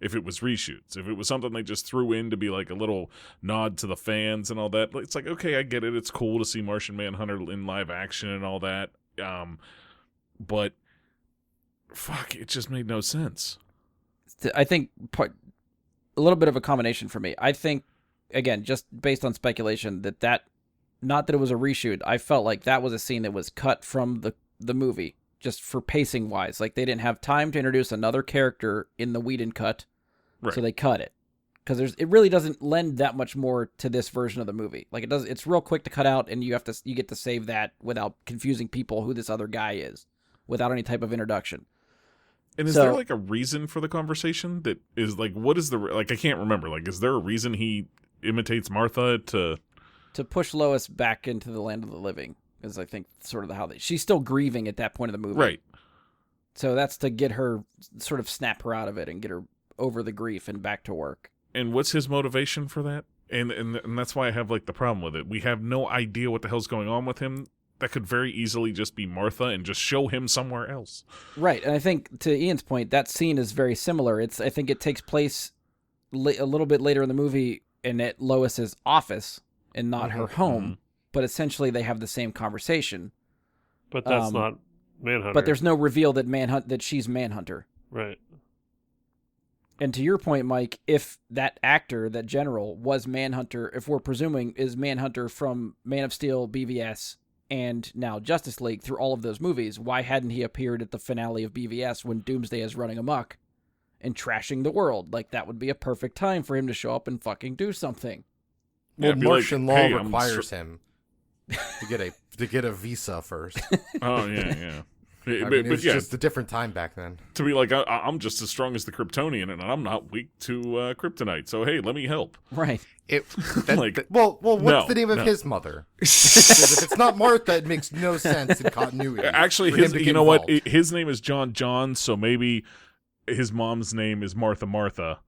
If it was reshoots, if it was something they just threw in to be like a little nod to the fans and all that, it's like, okay, I get it. It's cool to see Martian Manhunter in live action and all that. But fuck, it just made no sense. I think a little bit of a combination for me. I think, again, just based on speculation, that not that it was a reshoot. I felt like that was a scene that was cut from the movie, just for pacing wise. Like, they didn't have time to introduce another character in the Whedon cut, so they cut it. Because it really doesn't lend that much more to this version of the movie. Like, it's real quick to cut out, and you get to save that without confusing people who this other guy is, without any type of introduction. And is there like a reason for the conversation that is like, what is the, like, I can't remember. Like, is there a reason he imitates Martha to push Lois back into the land of the living? Is, I think, sort of she's still grieving at that point of the movie. Right. So that's to get her, sort of snap her out of it and get her over the grief and back to work. And what's his motivation for that? And that's why I have, like, the problem with it. We have no idea what the hell's going on with him. That could very easily just be Martha and just show him somewhere else. Right. And I think, to Ian's point, that scene is very similar. I think it takes place a little bit later in the movie and at Lois's office and not her home. Mm-hmm. But essentially, they have the same conversation. But that's not Manhunter. But there's no reveal that she's Manhunter. Right. And to your point, Mike, if that actor, that general, was Manhunter, if we're presuming is Manhunter from Man of Steel, BVS, and now Justice League through all of those movies, why hadn't he appeared at the finale of BVS when Doomsday is running amok and trashing the world? Like, that would be a perfect time for him to show up and fucking do something. Well, Martian law requires him to get a visa first. Oh yeah. It's just a different time back then. To be like, I'm just as strong as the Kryptonian, and I'm not weak to kryptonite. So hey, let me help. Right. Well, what's the name of his mother? If it's not Martha, it makes no sense in continuity. Actually, his name is John, so maybe his mom's name is Martha.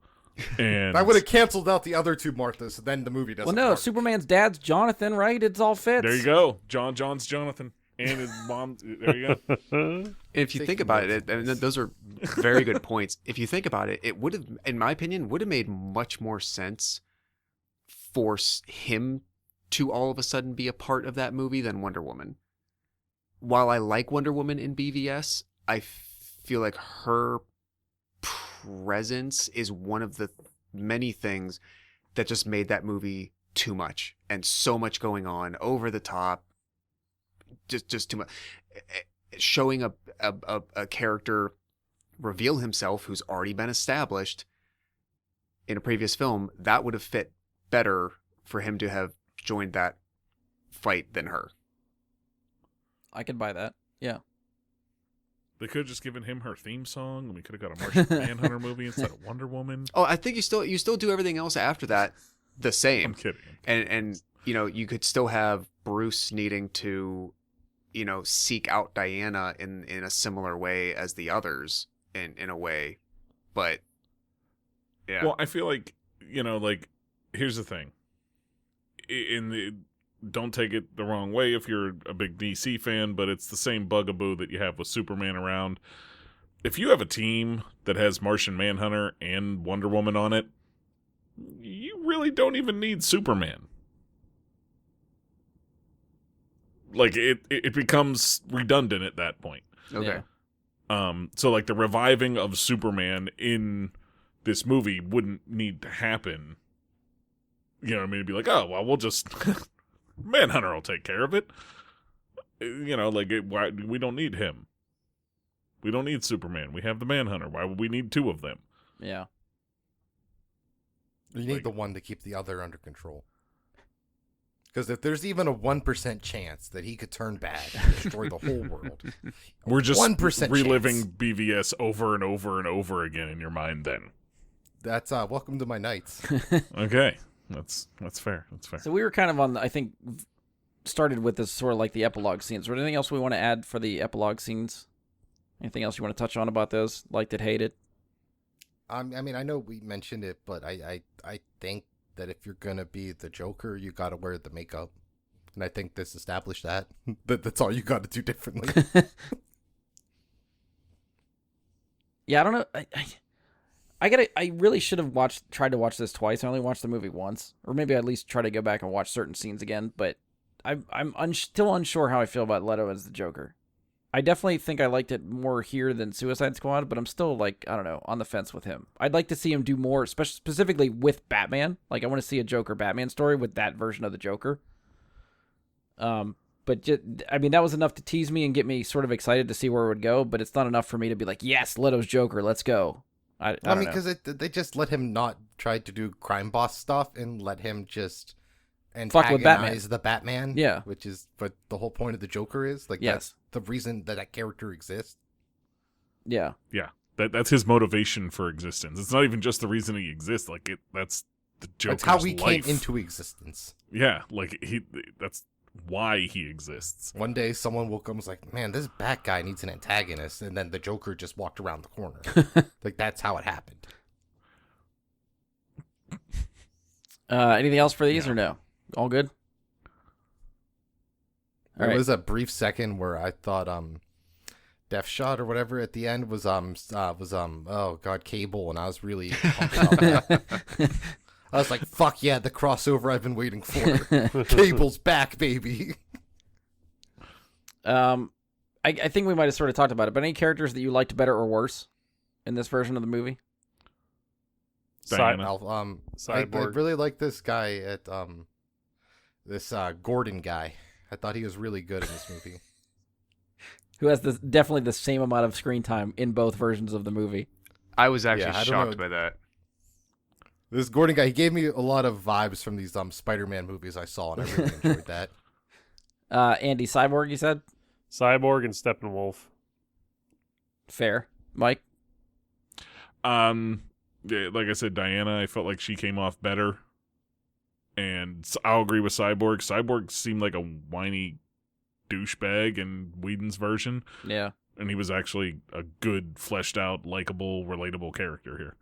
And I would have canceled out the other two Marthas, so then the movie doesn't work. Superman's dad's Jonathan, right? It's all fits. There you go. John's Jonathan. And his mom, there you go. If you think about it, and those are very good points. If you think about it, it would have, in my opinion, would have made much more sense for him to all of a sudden be a part of that movie than Wonder Woman. While I like Wonder Woman in BVS, I feel like her presence is one of the many things that just made that movie too much, and so much going on, over the top, just too much. Showing a character reveal himself who's already been established in a previous film, that would have fit better for him to have joined that fight than her. I could buy that. Yeah. They could have just given him her theme song, and we could have got a Martian Manhunter movie instead of Wonder Woman. Oh, I think you still do everything else after that the same. I'm kidding. And you could still have Bruce needing to, seek out Diana in a similar way as the others in a way, but yeah. Well, I feel like here's the thing. Don't take it the wrong way if you're a big DC fan, but it's the same bugaboo that you have with Superman around. If you have a team that has Martian Manhunter and Wonder Woman on it, you really don't even need Superman. Like, it becomes redundant at that point. Okay. Yeah. So like the reviving of Superman in this movie wouldn't need to happen. You know what I mean? It'd be like, oh, well, we'll just... Manhunter will take care of it. We don't need him. We don't need Superman. We have the Manhunter. Why would we need two of them? Yeah. You need the one to keep the other under control. Because if there's even a 1% chance that he could turn bad and destroy the whole world, we're just 1% reliving chance. BVS over and over and over again in your mind. Then that's welcome to my nights. Okay. That's fair. That's fair. So we were kind of on, I think, started with this sort of like the epilogue scenes. Was there anything else we want to add for the epilogue scenes? Anything else you want to touch on about those? Liked it, hated? I mean, I know we mentioned it, but I think that if you're going to be the Joker, you got to wear the makeup. And I think this established that. That's all you got to do differently. Yeah, I don't know. I really should have tried to watch this twice. I only watched the movie once, or maybe at least try to go back and watch certain scenes again. But I'm still unsure how I feel about Leto as the Joker. I definitely think I liked it more here than Suicide Squad, but I'm still on the fence with him. I'd like to see him do more, specifically with Batman. Like I want to see a Joker Batman story with that version of the Joker. But that was enough to tease me and get me sort of excited to see where it would go. But it's not enough for me to be like, yes, Leto's Joker, let's go. I mean, because they just let him not try to do crime boss stuff and let him just fuck with Batman. The Batman. Yeah. Which is what the whole point of the Joker is. Like, yes. That's the reason that character exists. Yeah. Yeah. That's his motivation for existence. It's not even just the reason he exists. Like, that's the Joker's That's how he life. came into existence. Yeah. Like, that's why he exists. One day someone woke up and was like, man, this Bat guy needs an antagonist, and then the Joker just walked around the corner. Like, that's how it happened. Anything else for these or no? All good? There was a brief second where I thought Death Shot or whatever at the end was oh god, Cable, and I was really pumped about that. I was like, fuck yeah, the crossover I've been waiting for. Cable's back, baby. I think we might have sort of talked about it, but any characters that you liked better or worse in this version of the movie? I really like this guy at this Gordon guy. I thought he was really good in this movie. Who has definitely the same amount of screen time in both versions of the movie. I was actually shocked by that. This Gordon guy, he gave me a lot of vibes from these Spider-Man movies I saw, and I really enjoyed that. Andy, Cyborg, you said? Cyborg and Steppenwolf. Fair. Mike? Yeah, like I said, Diana, I felt like she came off better. And I'll agree with Cyborg. Cyborg seemed like a whiny douchebag in Whedon's version. Yeah. And he was actually a good, fleshed out, likable, relatable character here.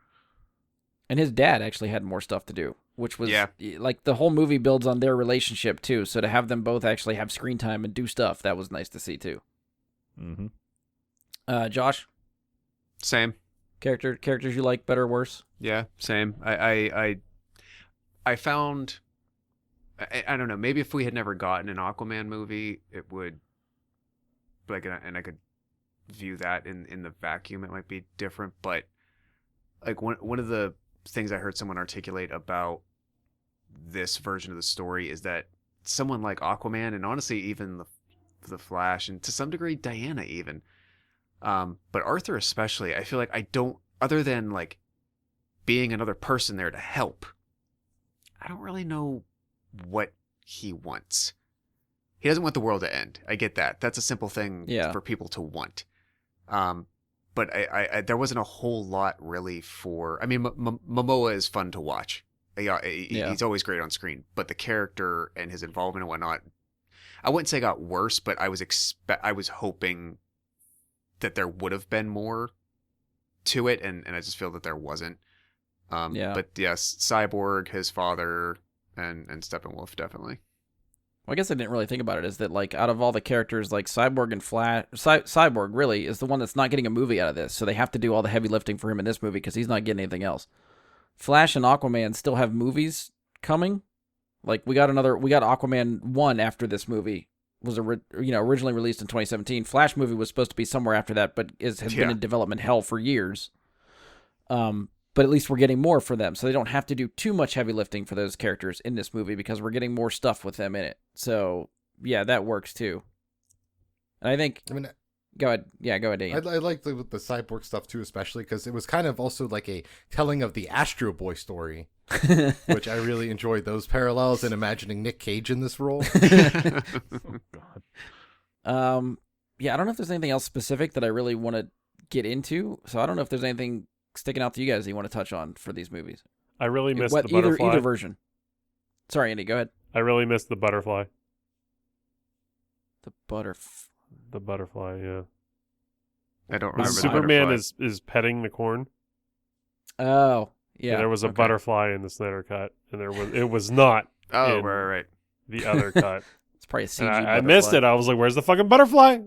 And his dad actually had more stuff to do, which was like the whole movie builds on their relationship too. So to have them both actually have screen time and do stuff, that was nice to see too. Mm-hmm. Josh? Same. Characters you like better or worse? Yeah, same. I found, I don't know, maybe if we had never gotten an Aquaman movie, it would, like, and I could view that in the vacuum, it might be different. But like one of the things I heard someone articulate about this version of the story is that someone like Aquaman, and honestly even the Flash, and to some degree Diana even, but Arthur especially, I feel like I don't, other than like being another person there to help, I don't really know what he wants. He doesn't want the world to end. I get that. That's a simple thing for people to want. But I there wasn't a whole lot really for... I mean, Momoa is fun to watch. He's always great on screen. But the character and his involvement and whatnot, I wouldn't say it got worse, but I was hoping that there would have been more to it, and I just feel that there wasn't. But yes, Cyborg, his father, and Steppenwolf, definitely. Well, I guess I didn't really think about it, is that like out of all the characters, like Cyborg and Flash, Cyborg really is the one that's not getting a movie out of this, so they have to do all the heavy lifting for him in this movie because he's not getting anything else. Flash and Aquaman still have movies coming. Like we got Aquaman 1 after this movie was originally released in 2017. Flash movie was supposed to be somewhere after that, but has been in development hell for years. But at least we're getting more for them, so they don't have to do too much heavy lifting for those characters in this movie because we're getting more stuff with them in it. So yeah, that works too. And I think, go ahead. Yeah, go ahead, Ian. I like the Cyborg stuff too, especially because it was kind of also like a telling of the Astro Boy story, which I really enjoyed those parallels and imagining Nick Cage in this role. Oh, God. Yeah, I don't know if there's anything else specific that I really want to get into, so I don't know if there's anything sticking out to you guys that you want to touch on for these movies. I really missed the butterfly. Either version. Sorry, Andy, go ahead. I really missed the butterfly. The butterfly, yeah. I don't remember. Superman is petting the corn. Oh, yeah. And there was a butterfly in the Snyder cut, and it was not. Oh, right. The other cut. It's probably a CG butterfly. I missed it. I was like, "Where's the fucking butterfly?"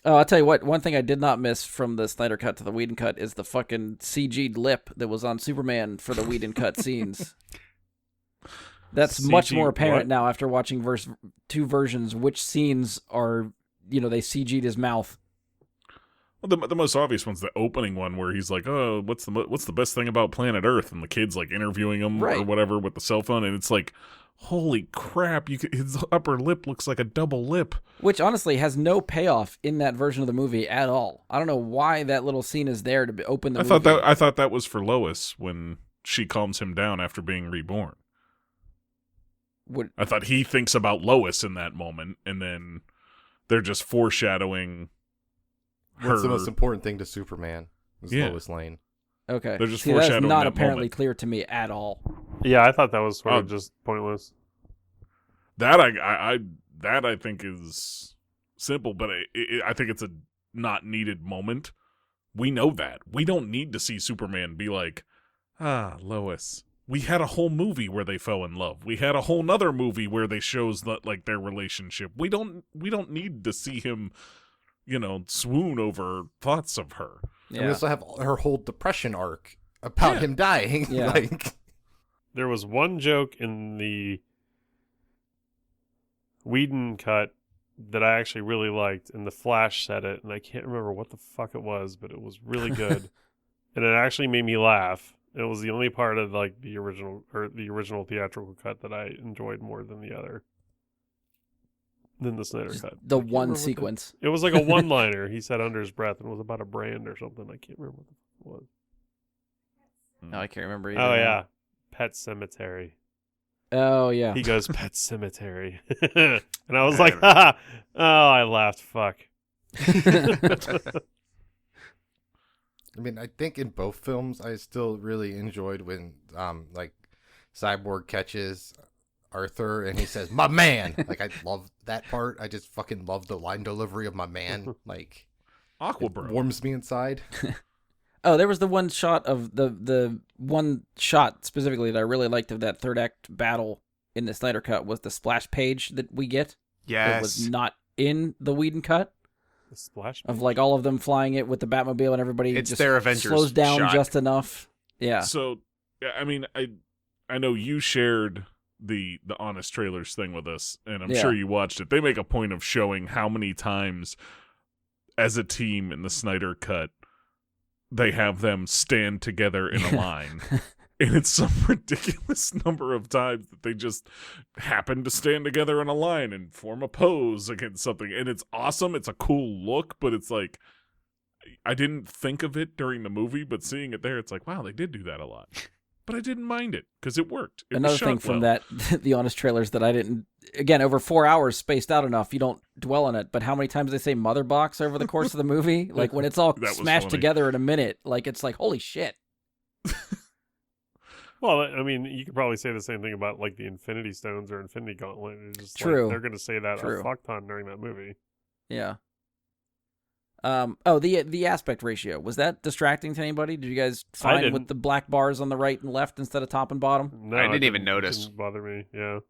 Oh, I'll tell you what. One thing I did not miss from the Snyder cut to the Whedon cut is the fucking CG'd lip that was on Superman for the Whedon cut scenes. That's much more apparent now after watching two versions. Which scenes are, they CG'd his mouth. Well, the most obvious one's the opening one where he's like, "Oh, what's the best thing about planet Earth?" And the kid's like interviewing him or whatever with the cell phone, and it's like, holy crap! His upper lip looks like a double lip, which honestly has no payoff in that version of the movie at all. I don't know why that little scene is there to open the movie. I thought that was for Lois when she calms him down after being reborn. I thought he thinks about Lois in that moment, and then they're just foreshadowing her. What's the most important thing to Superman? Is Lois Lane. Okay. They're just foreshadowing that's not that apparently moment. Clear to me at all. Yeah, I thought that was sort of just pointless. That I think is simple, but I think it's a not needed moment. We know that. We don't need to see Superman be like, Lois. We had a whole movie where they fell in love. We had a whole nother movie where they shows like their relationship. We don't need to see him, swoon over thoughts of her. Yeah. And we also have her whole depression arc about him dying. Yeah. There was one joke in the Whedon cut that I actually really liked, and the Flash said it, and I can't remember what the fuck it was, but it was really good, and it actually made me laugh. It was the only part of like the original theatrical cut that I enjoyed more than the Snyder cut. The one sequence. It was like a one-liner he said under his breath, and it was about a brand or something. I can't remember what the fuck it was. No, I can't remember either. Oh yeah, Pet Cemetery. Oh yeah. He goes Pet Cemetery, and I was like, oh, I laughed. Fuck. I mean, I think in both films, I still really enjoyed when, like, Cyborg catches Arthur and he says, "My man." Like, I love that part. I just fucking love the line delivery of "my man." Like, Aquabro warms me inside. Oh, there was the one shot of the one shot specifically that I really liked of that third act battle in the Snyder Cut was the splash page that we get. Yes. It was not in the Whedon Cut. The splash of like all of them flying it with the Batmobile and everybody it's just their Avengers slows down shot. just enough. Yeah. So, I mean, I know you shared the Honest Trailers thing with us, and I'm sure you watched it. They make a point of showing how many times as a team in the Snyder Cut they have them stand together in a line. And it's some ridiculous number of times that they just happen to stand together in a line and form a pose against something. And it's awesome. It's a cool look, but it's like, I didn't think of it during the movie, but seeing it there, it's like, wow, they did do that a lot. But I didn't mind it because it worked. Another thing from that, the Honest Trailers that I didn't, again, over 4 hours spaced out enough, you don't dwell on it. But how many times they say mother box over the course of the movie? Like when it's all smashed together in a minute, like it's like, holy shit. Well, I mean, you could probably say the same thing about like the Infinity Stones or Infinity Gauntlet. It's just True. Like, they're going to say that a fuck ton during that movie. Yeah. The aspect ratio, was that distracting to anybody? Did you guys find with the black bars on the right and left instead of top and bottom? No, I didn't even notice. It didn't bother me. Yeah.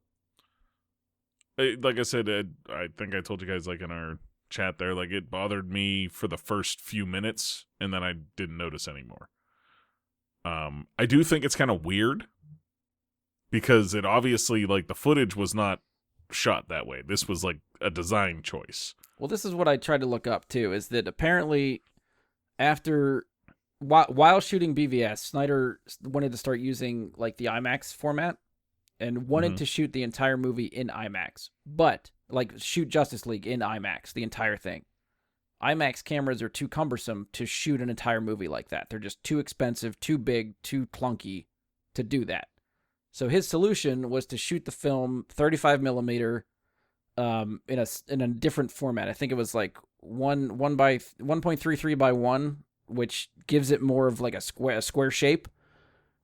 Like I said, I think I told you guys like in our chat there, like it bothered me for the first few minutes, and then I didn't notice anymore. I do think it's kind of weird because it obviously, like, the footage was not shot that way. This was like a design choice. Well, this is what I tried to look up too, is that apparently while shooting BVS, Snyder wanted to start using like the IMAX format and wanted to shoot the entire movie in IMAX, but like shoot Justice League in IMAX, the entire thing. IMAX cameras are too cumbersome to shoot an entire movie like that. They're just too expensive, too big, too clunky to do that. So his solution was to shoot the film 35 millimeter in a different format. I think it was like 1.33 by 1, which gives it more of like a square shape,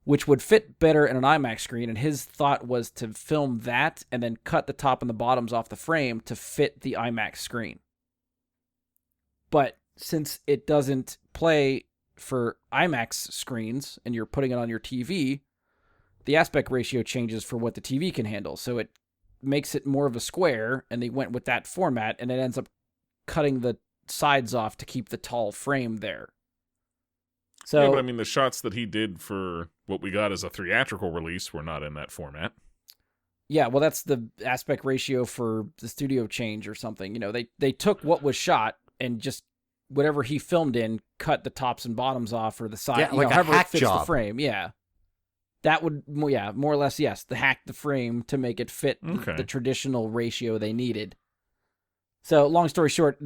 which would fit better in an IMAX screen. And his thought was to film that and then cut the top and the bottoms off the frame to fit the IMAX screen. But since it doesn't play for IMAX screens and you're putting it on your TV, the aspect ratio changes for what the TV can handle. So it makes it more of a square, and they went with that format, and it ends up cutting the sides off to keep the tall frame there. So, yeah, but I mean, the shots that he did for what we got as a theatrical release were not in that format. Yeah, well, that's the aspect ratio for the studio change or something. You know, they took what was shot and just whatever he filmed in, cut the tops and bottoms off or the side, yeah, like however a hack it fits job. the frame. Yeah. That would, yeah, more or less, yes, hack the frame to make it fit the traditional ratio they needed. So, long story short,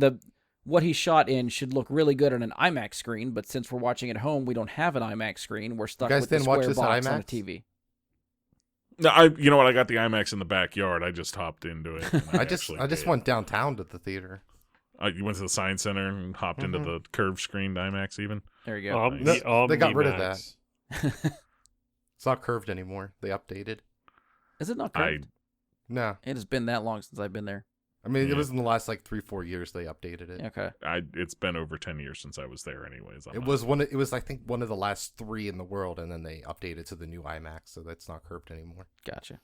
what he shot in should look really good on an IMAX screen, but since we're watching at home, we don't have an IMAX screen. We're stuck with the square box on a TV. No, you know what? I got the IMAX in the backyard. I just hopped into it. I just went downtown to the theater. You went to the Science Center and hopped into the curved screen IMAX even? There you go. They got rid of that. It's not curved anymore. They updated. Is it not curved? No. It has been that long since I've been there. I mean, it was in the last like 3-4 years they updated it. Okay. It's been over 10 years since I was there anyways. It was I think one of the last 3 in the world, and then they updated to the new IMAX, so that's not curved anymore. Gotcha.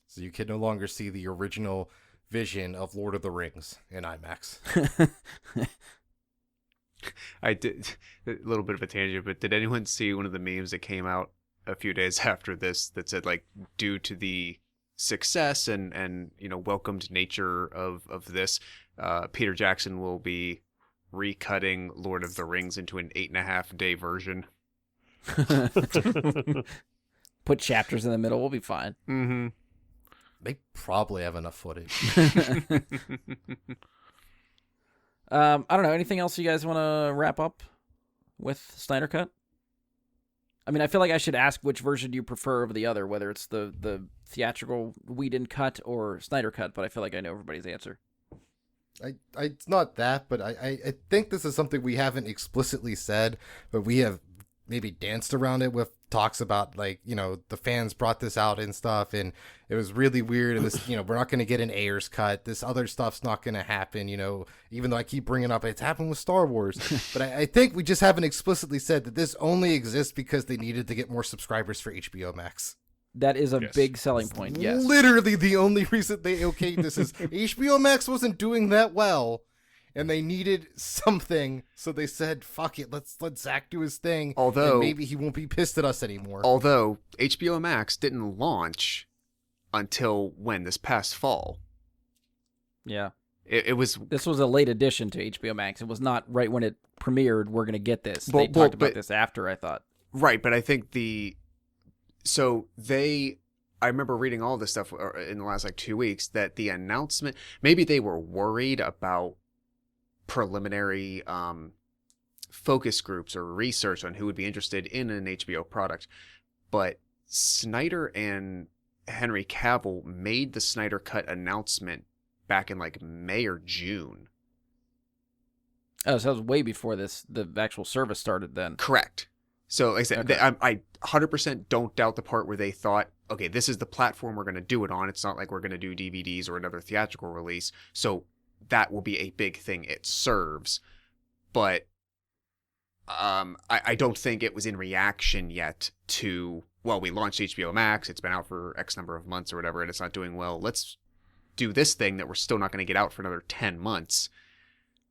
So you can no longer see the original vision of Lord of the Rings in IMAX. I did a little bit of a tangent, but did anyone see one of the memes that came out a few days after this that said, like, due to the success and welcomed nature of this, Peter Jackson will be recutting Lord of the Rings into an 8.5-day version. Put chapters in the middle, we'll be fine. Mm-hmm. They probably have enough footage. I don't know. Anything else you guys want to wrap up with Snyder Cut? I mean, I feel like I should ask which version do you prefer over the other, whether it's the theatrical Whedon cut or Snyder cut, but I feel like I know everybody's answer. It's not that, but I think this is something we haven't explicitly said, but we have maybe danced around it with talks about, like, you know, the fans brought this out and stuff, and it was really weird, and this, you know, we're not going to get an Ayers cut, this other stuff's not going to happen, you know, even though I keep bringing up it's happened with Star Wars. But I think we just haven't explicitly said that this only exists because they needed to get more subscribers for HBO Max. That is a big selling point, yes. Literally the only reason they okayed this is HBO Max wasn't doing that well, and they needed something, so they said, fuck it, let's let Zack do his thing, and maybe he won't be pissed at us anymore. Although, HBO Max didn't launch until when? This past fall. Yeah. It was... This was a late addition to HBO Max. It was not right when it premiered, we're going to get this. They talked about this after, I thought. Right, but I think I remember reading all this stuff in the last, like, 2 weeks, that the announcement, maybe they were worried about preliminary focus groups or research on who would be interested in an HBO product. But Snyder and Henry Cavill made the Snyder Cut announcement back in, like, May or June. Oh, so that was way before the actual service started then. Correct. So, like I said, okay. I 100% don't doubt the part where they thought, okay, this is the platform we're going to do it on. It's not like we're going to do DVDs or another theatrical release. So that will be a big thing it serves. But I don't think it was in reaction yet to, well, we launched HBO Max. It's been out for X number of months or whatever, and it's not doing well. Let's do this thing that we're still not going to get out for another 10 months.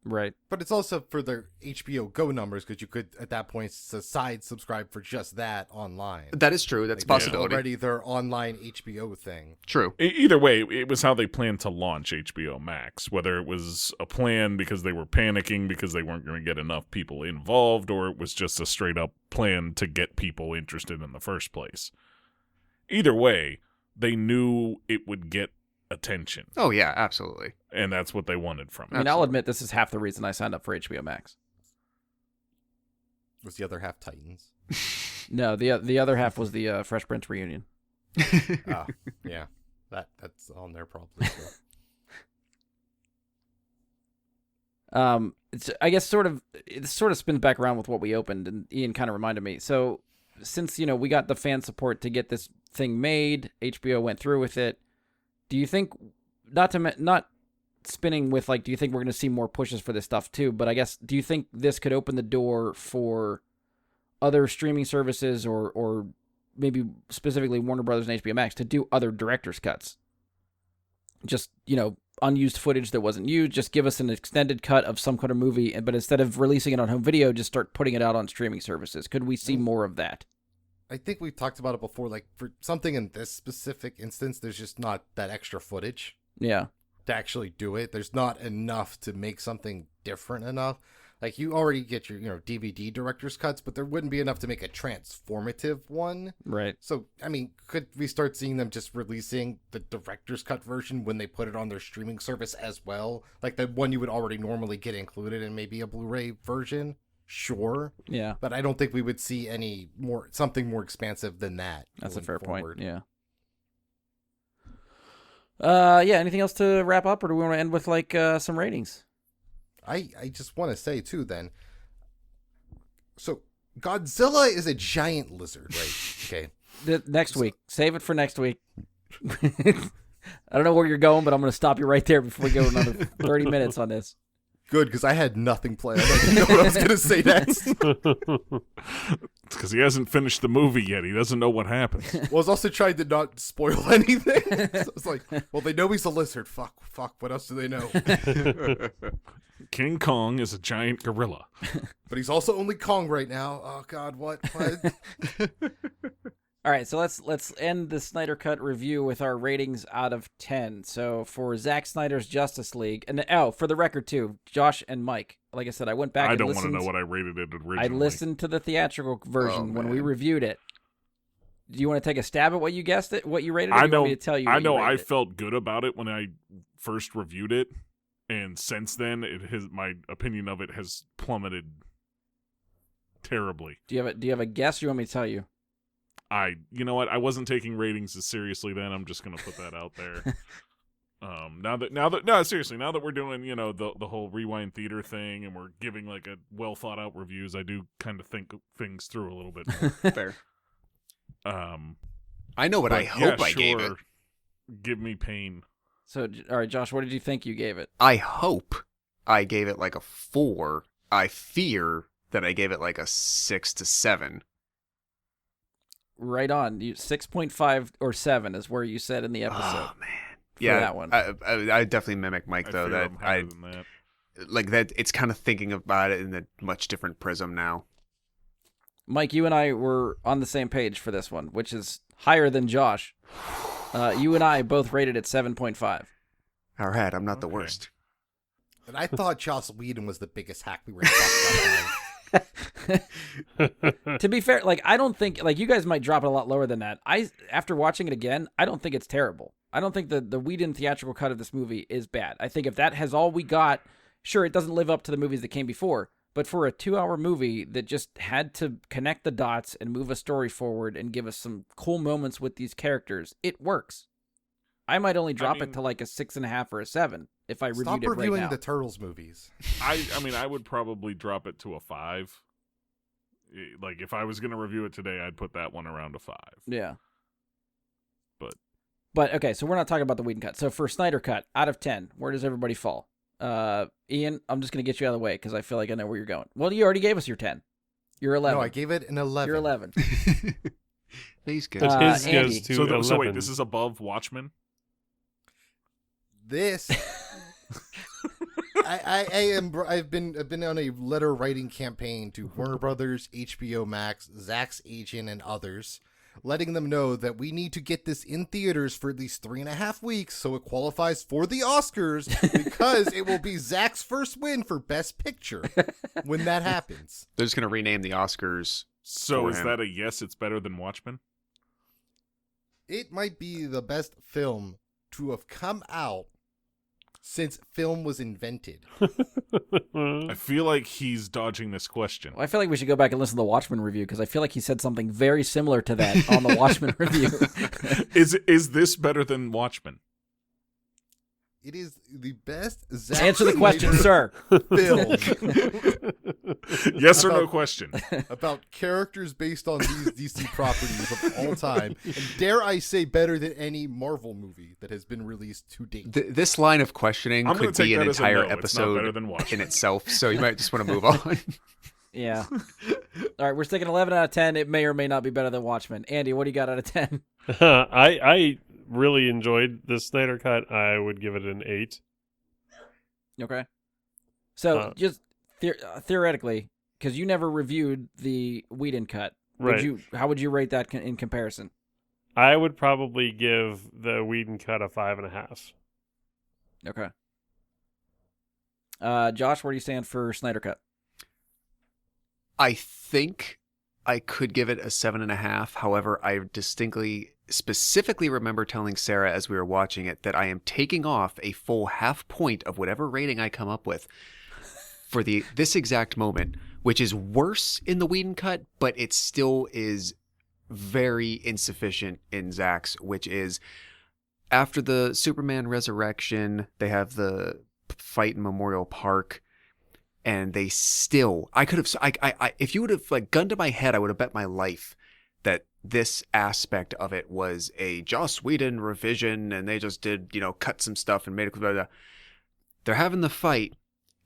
Right. But it's also for their HBO Go numbers, because you could, at that point, side subscribe for just that online. That is true. That's a possibility. Already their online HBO thing. True. Either way, it was how they planned to launch HBO Max. Whether it was a plan because they were panicking because they weren't going to get enough people involved, or it was just a straight-up plan to get people interested in the first place. Either way, they knew it would get attention. Oh, yeah, absolutely. And that's what they wanted from it. I mean, I'll admit this is half the reason I signed up for HBO Max. Was the other half Titans? No, the other half was the Fresh Prince reunion. Oh, yeah. That's on there probably. I guess it sort of spins back around with what we opened, and Ian kind of reminded me. So since, you know, we got the fan support to get this thing made, HBO went through with it. Do you think, not spinning with, like, do you think we're going to see more pushes for this stuff too? But I guess, do you think this could open the door for other streaming services or maybe specifically Warner Brothers and HBO Max to do other director's cuts? Just, you know, unused footage that wasn't used, just give us an extended cut of some kind of movie, but instead of releasing it on home video, just start putting it out on streaming services. Could we see more of that? I think we've talked about it before, like, for something in this specific instance, there's just not that extra footage. Yeah. To actually do it. There's not enough to make something different enough. Like, you already get your, you know, DVD director's cuts, but there wouldn't be enough to make a transformative one. Right. So, I mean, could we start seeing them just releasing the director's cut version when they put it on their streaming service as well? Like the one you would already normally get included in maybe a Blu-ray version? Sure. Yeah. But I don't think we would see something more expansive than that. That's a fair forward. point. Yeah. Yeah, anything else to wrap up, or do we want to end with, like, some ratings? I just want to say, too, then, so Godzilla is a giant lizard, right? Okay. Next week. Save it for next week. I don't know where you're going, but I'm going to stop you right there before we go another 30 minutes on this. Good, because I had nothing planned. I didn't know what I was going to say next. It's because he hasn't finished the movie yet. He doesn't know what happens. Well, I was also trying to not spoil anything. So it's like, well, they know he's a lizard. Fuck. What else do they know? King Kong is a giant gorilla. But he's also only Kong right now. Oh, God, what? All right, so let's end the Snyder Cut review with our ratings out of 10. So for Zack Snyder's Justice League, and for the record too, Josh and Mike, like I said, I went back. I don't want to know what I rated it originally. I listened to the theatrical version when we reviewed it. Do you want to take a stab at what you guessed it, what you rated it? I know. Want me to tell you. I know. I felt good about it when I first reviewed it, and since then, my opinion of it has plummeted terribly. Do you have a guess? Or you want me to tell you? You know what? I wasn't taking ratings as seriously then. I'm just going to put that out there. Now that seriously, now that we're doing, the whole Rewind Theater thing and we're giving like a well thought out reviews, I do kind of think things through a little bit more. Fair. I know what I hope I gave it. Give me pain. So, all right, Josh, what did you think you gave it? I hope I gave it like a 4. I fear that I gave it like a 6 to 7. Right on. 6.5 or 7 is where you said in the episode. Oh man. Yeah, that one. I definitely mimic Mike though. That like that. It's kind of thinking about it in a much different prism now. Mike, you and I were on the same page for this one, which is higher than Josh. You and I both rated it 7.5. All right, I'm not the worst. And I thought Joss Whedon was the biggest hack we were going to talk about. To be fair, like I don't think like you guys might drop it a lot lower than that. After watching it again, I don't think it's terrible. I don't think the Whedon theatrical cut of this movie is bad. I think if that has all we got, sure, it doesn't live up to the movies that came before. But for a 2-hour movie that just had to connect the dots and move a story forward and give us some cool moments with these characters, it works. I might only drop it to like a 6.5 or a 7 if I reviewed it right now. Stop reviewing the Turtles movies. I would probably drop it to a 5. Like if I was going to review it today, I'd put that one around a 5. Yeah. But okay, so we're not talking about the Whedon cut. So for Snyder cut, out of 10, where does everybody fall? Ian, I'm just going to get you out of the way because I feel like I know where you're going. Well, you already gave us your 10. You're 11. No, I gave it an 11. You're 11. He's good. But his Andy. goes to 11. So wait, this is above Watchmen? This I've been on a letter writing campaign to Warner Brothers, HBO Max, Zack's agent, and others, letting them know that we need to get this in theaters for at least 3.5 weeks so it qualifies for the Oscars, because it will be Zack's first win for Best Picture when that happens. They're just gonna rename the Oscars. So is that a yes? It's better than Watchmen? It might be the best film to have come out since film was invented. I feel like he's dodging this question. Well, I feel like we should go back and listen to the Watchmen review because I feel like he said something very similar to that on the Watchmen review. Is this better than Watchmen? It is the best Zack Answer the question, sir. Film. Yes or no question. About characters based on these DC properties of all time. And dare I say better than any Marvel movie that has been released to date. This line of questioning could be an entire episode in itself, so you might just want to move on. Yeah. All right, we're sticking 11 out of 10. It may or may not be better than Watchmen. Andy, what do you got out of 10? I really enjoyed the Snyder cut. I would give it an 8. Okay. So just theoretically, because you never reviewed the Whedon cut, right? How would you rate that in comparison? I would probably give the Whedon cut a 5.5. Okay. Josh, where do you stand for Snyder cut? I think I could give it a 7.5. However, I specifically remember telling Sarah as we were watching it that I am taking off a full half point of whatever rating I come up with for this exact moment, which is worse in the Whedon cut, but it still is very insufficient in Zack's, which is after the Superman resurrection, they have the fight in Memorial Park. And they still, if you would have like gunned to my head, I would have bet my life that this aspect of it was a Joss Whedon revision, and they just did, cut some stuff and made it. Blah, blah, blah. They're having the fight,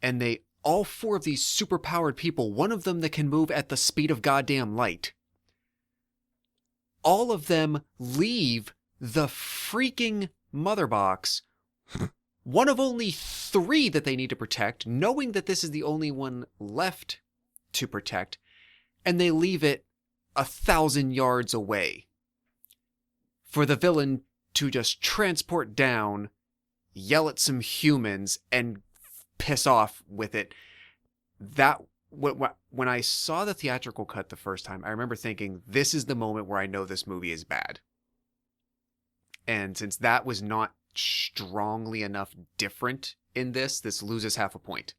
and all 4 of these super powered people, one of them that can move at the speed of goddamn light, all of them leave the freaking mother box. One of only 3 that they need to protect, knowing that this is the only one left to protect, and they leave it 1,000 yards away for the villain to just transport down, yell at some humans, and piss off with it. That when I saw the theatrical cut the first time, I remember thinking, this is the moment where I know this movie is bad. And since that was not strongly enough different in this loses half a point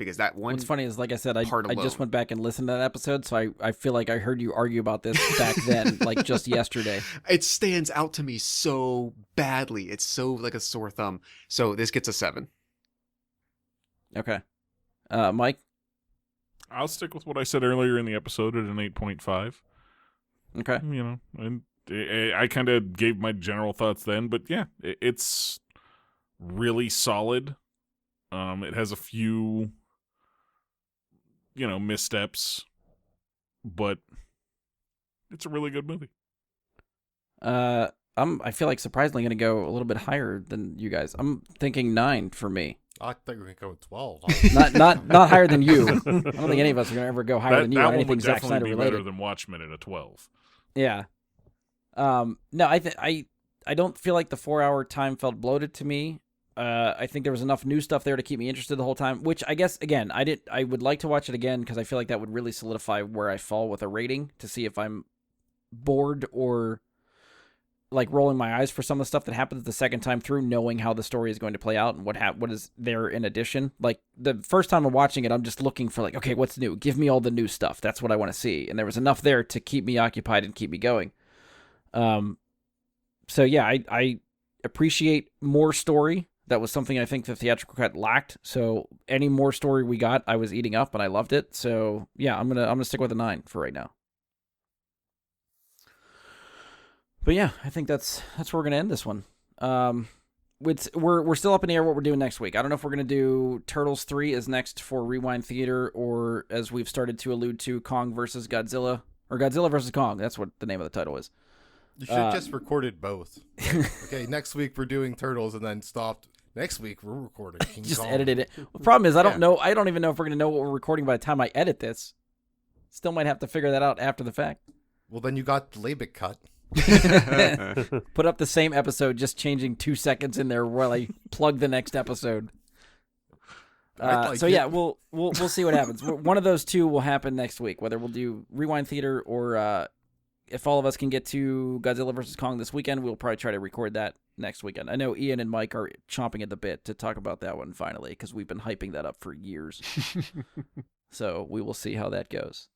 because that one. What's funny is, like I said, I part just went back and listened to that episode, so I feel like I heard you argue about this back then, like just yesterday. It stands out to me so badly. It's so like a sore thumb. So this gets a 7. Okay. Mike? I'll stick with what I said earlier in the episode at an 8.5. Okay. You know, and I kind of gave my general thoughts then, but yeah, it's really solid. It has a few, missteps, but it's a really good movie. I feel like surprisingly going to go a little bit higher than you guys. I'm thinking 9 for me. I think we can go with 12. not higher than you. I don't think any of us are going to ever go higher than you on anything Zack Snyder related. Better than Watchmen at a 12. Yeah. No, I don't feel like the 4-hour time felt bloated to me. I think there was enough new stuff there to keep me interested the whole time, which I guess, again, I would like to watch it again because I feel like that would really solidify where I fall with a rating to see if I'm bored or like rolling my eyes for some of the stuff that happens the second time through, knowing how the story is going to play out and what is there in addition. Like the first time I'm watching it, I'm just looking for like, okay, what's new? Give me all the new stuff. That's what I want to see. And there was enough there to keep me occupied and keep me going. So yeah, I appreciate more story. That was something I think the theatrical cut lacked. So any more story we got, I was eating up and I loved it. So yeah, I'm gonna stick with a 9 for right now. But yeah, I think that's where we're gonna end this one. We're still up in the air what we're doing next week. I don't know if we're gonna do Turtles 3 is next for Rewind Theater, or as we've started to allude to, Kong versus Godzilla, or Godzilla versus Kong. That's what the name of the title is. You should have just recorded both. Okay, next week we're doing Turtles, and then stopped. Next week we're recording King just Kong. Edited it. The problem is I don't know. I don't even know if we're gonna know what we're recording by the time I edit this. Still might have to figure that out after the fact. Well, then you got the Labic cut. Put up the same episode, just changing 2 seconds in there while I plug the next episode. Yeah, we'll see what happens. One of those two will happen next week. Whether we'll do Rewind Theater or if all of us can get to Godzilla vs. Kong this weekend, we'll probably try to record that next weekend. I know Ian and Mike are chomping at the bit to talk about that one finally because we've been hyping that up for years. So we will see how that goes.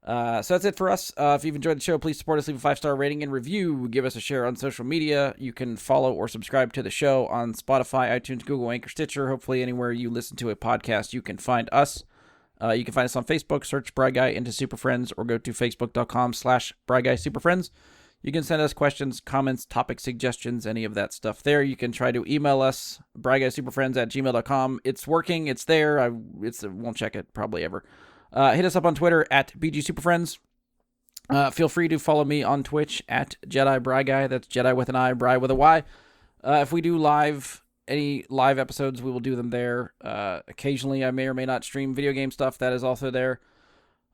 So that's it for us. If you've enjoyed the show, please support us, leave a 5-star rating and review. Give us a share on social media. You can follow or subscribe to the show on Spotify, iTunes, Google, Anchor, Stitcher. Hopefully anywhere you listen to a podcast, you can find us. You can find us on Facebook, search Bry Guy into Super Friends, or go to facebook.com/Bry Guy Super Friends. You can send us questions, comments, topic suggestions, any of that stuff there. You can try to email us, bryguysuperfriends@gmail.com. It's working. It's there. I won't check it probably ever. Hit us up on Twitter @BGSuperFriends. Feel free to follow me on Twitch @JediBryGuy. That's Jedi with an I, Bry with a Y. If we do any live episodes, we will do them there. Occasionally, I may or may not stream video game stuff. That is also there.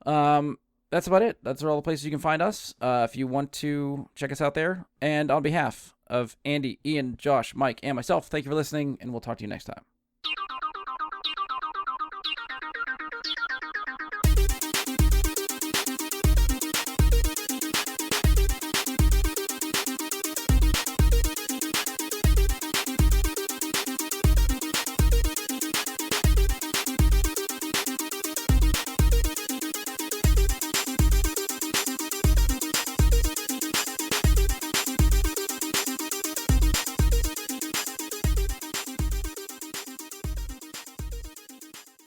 That's about it. That's all the places you can find us. If you want to check us out there. And on behalf of Andy, Ian, Josh, Mike, and myself, thank you for listening, and we'll talk to you next time.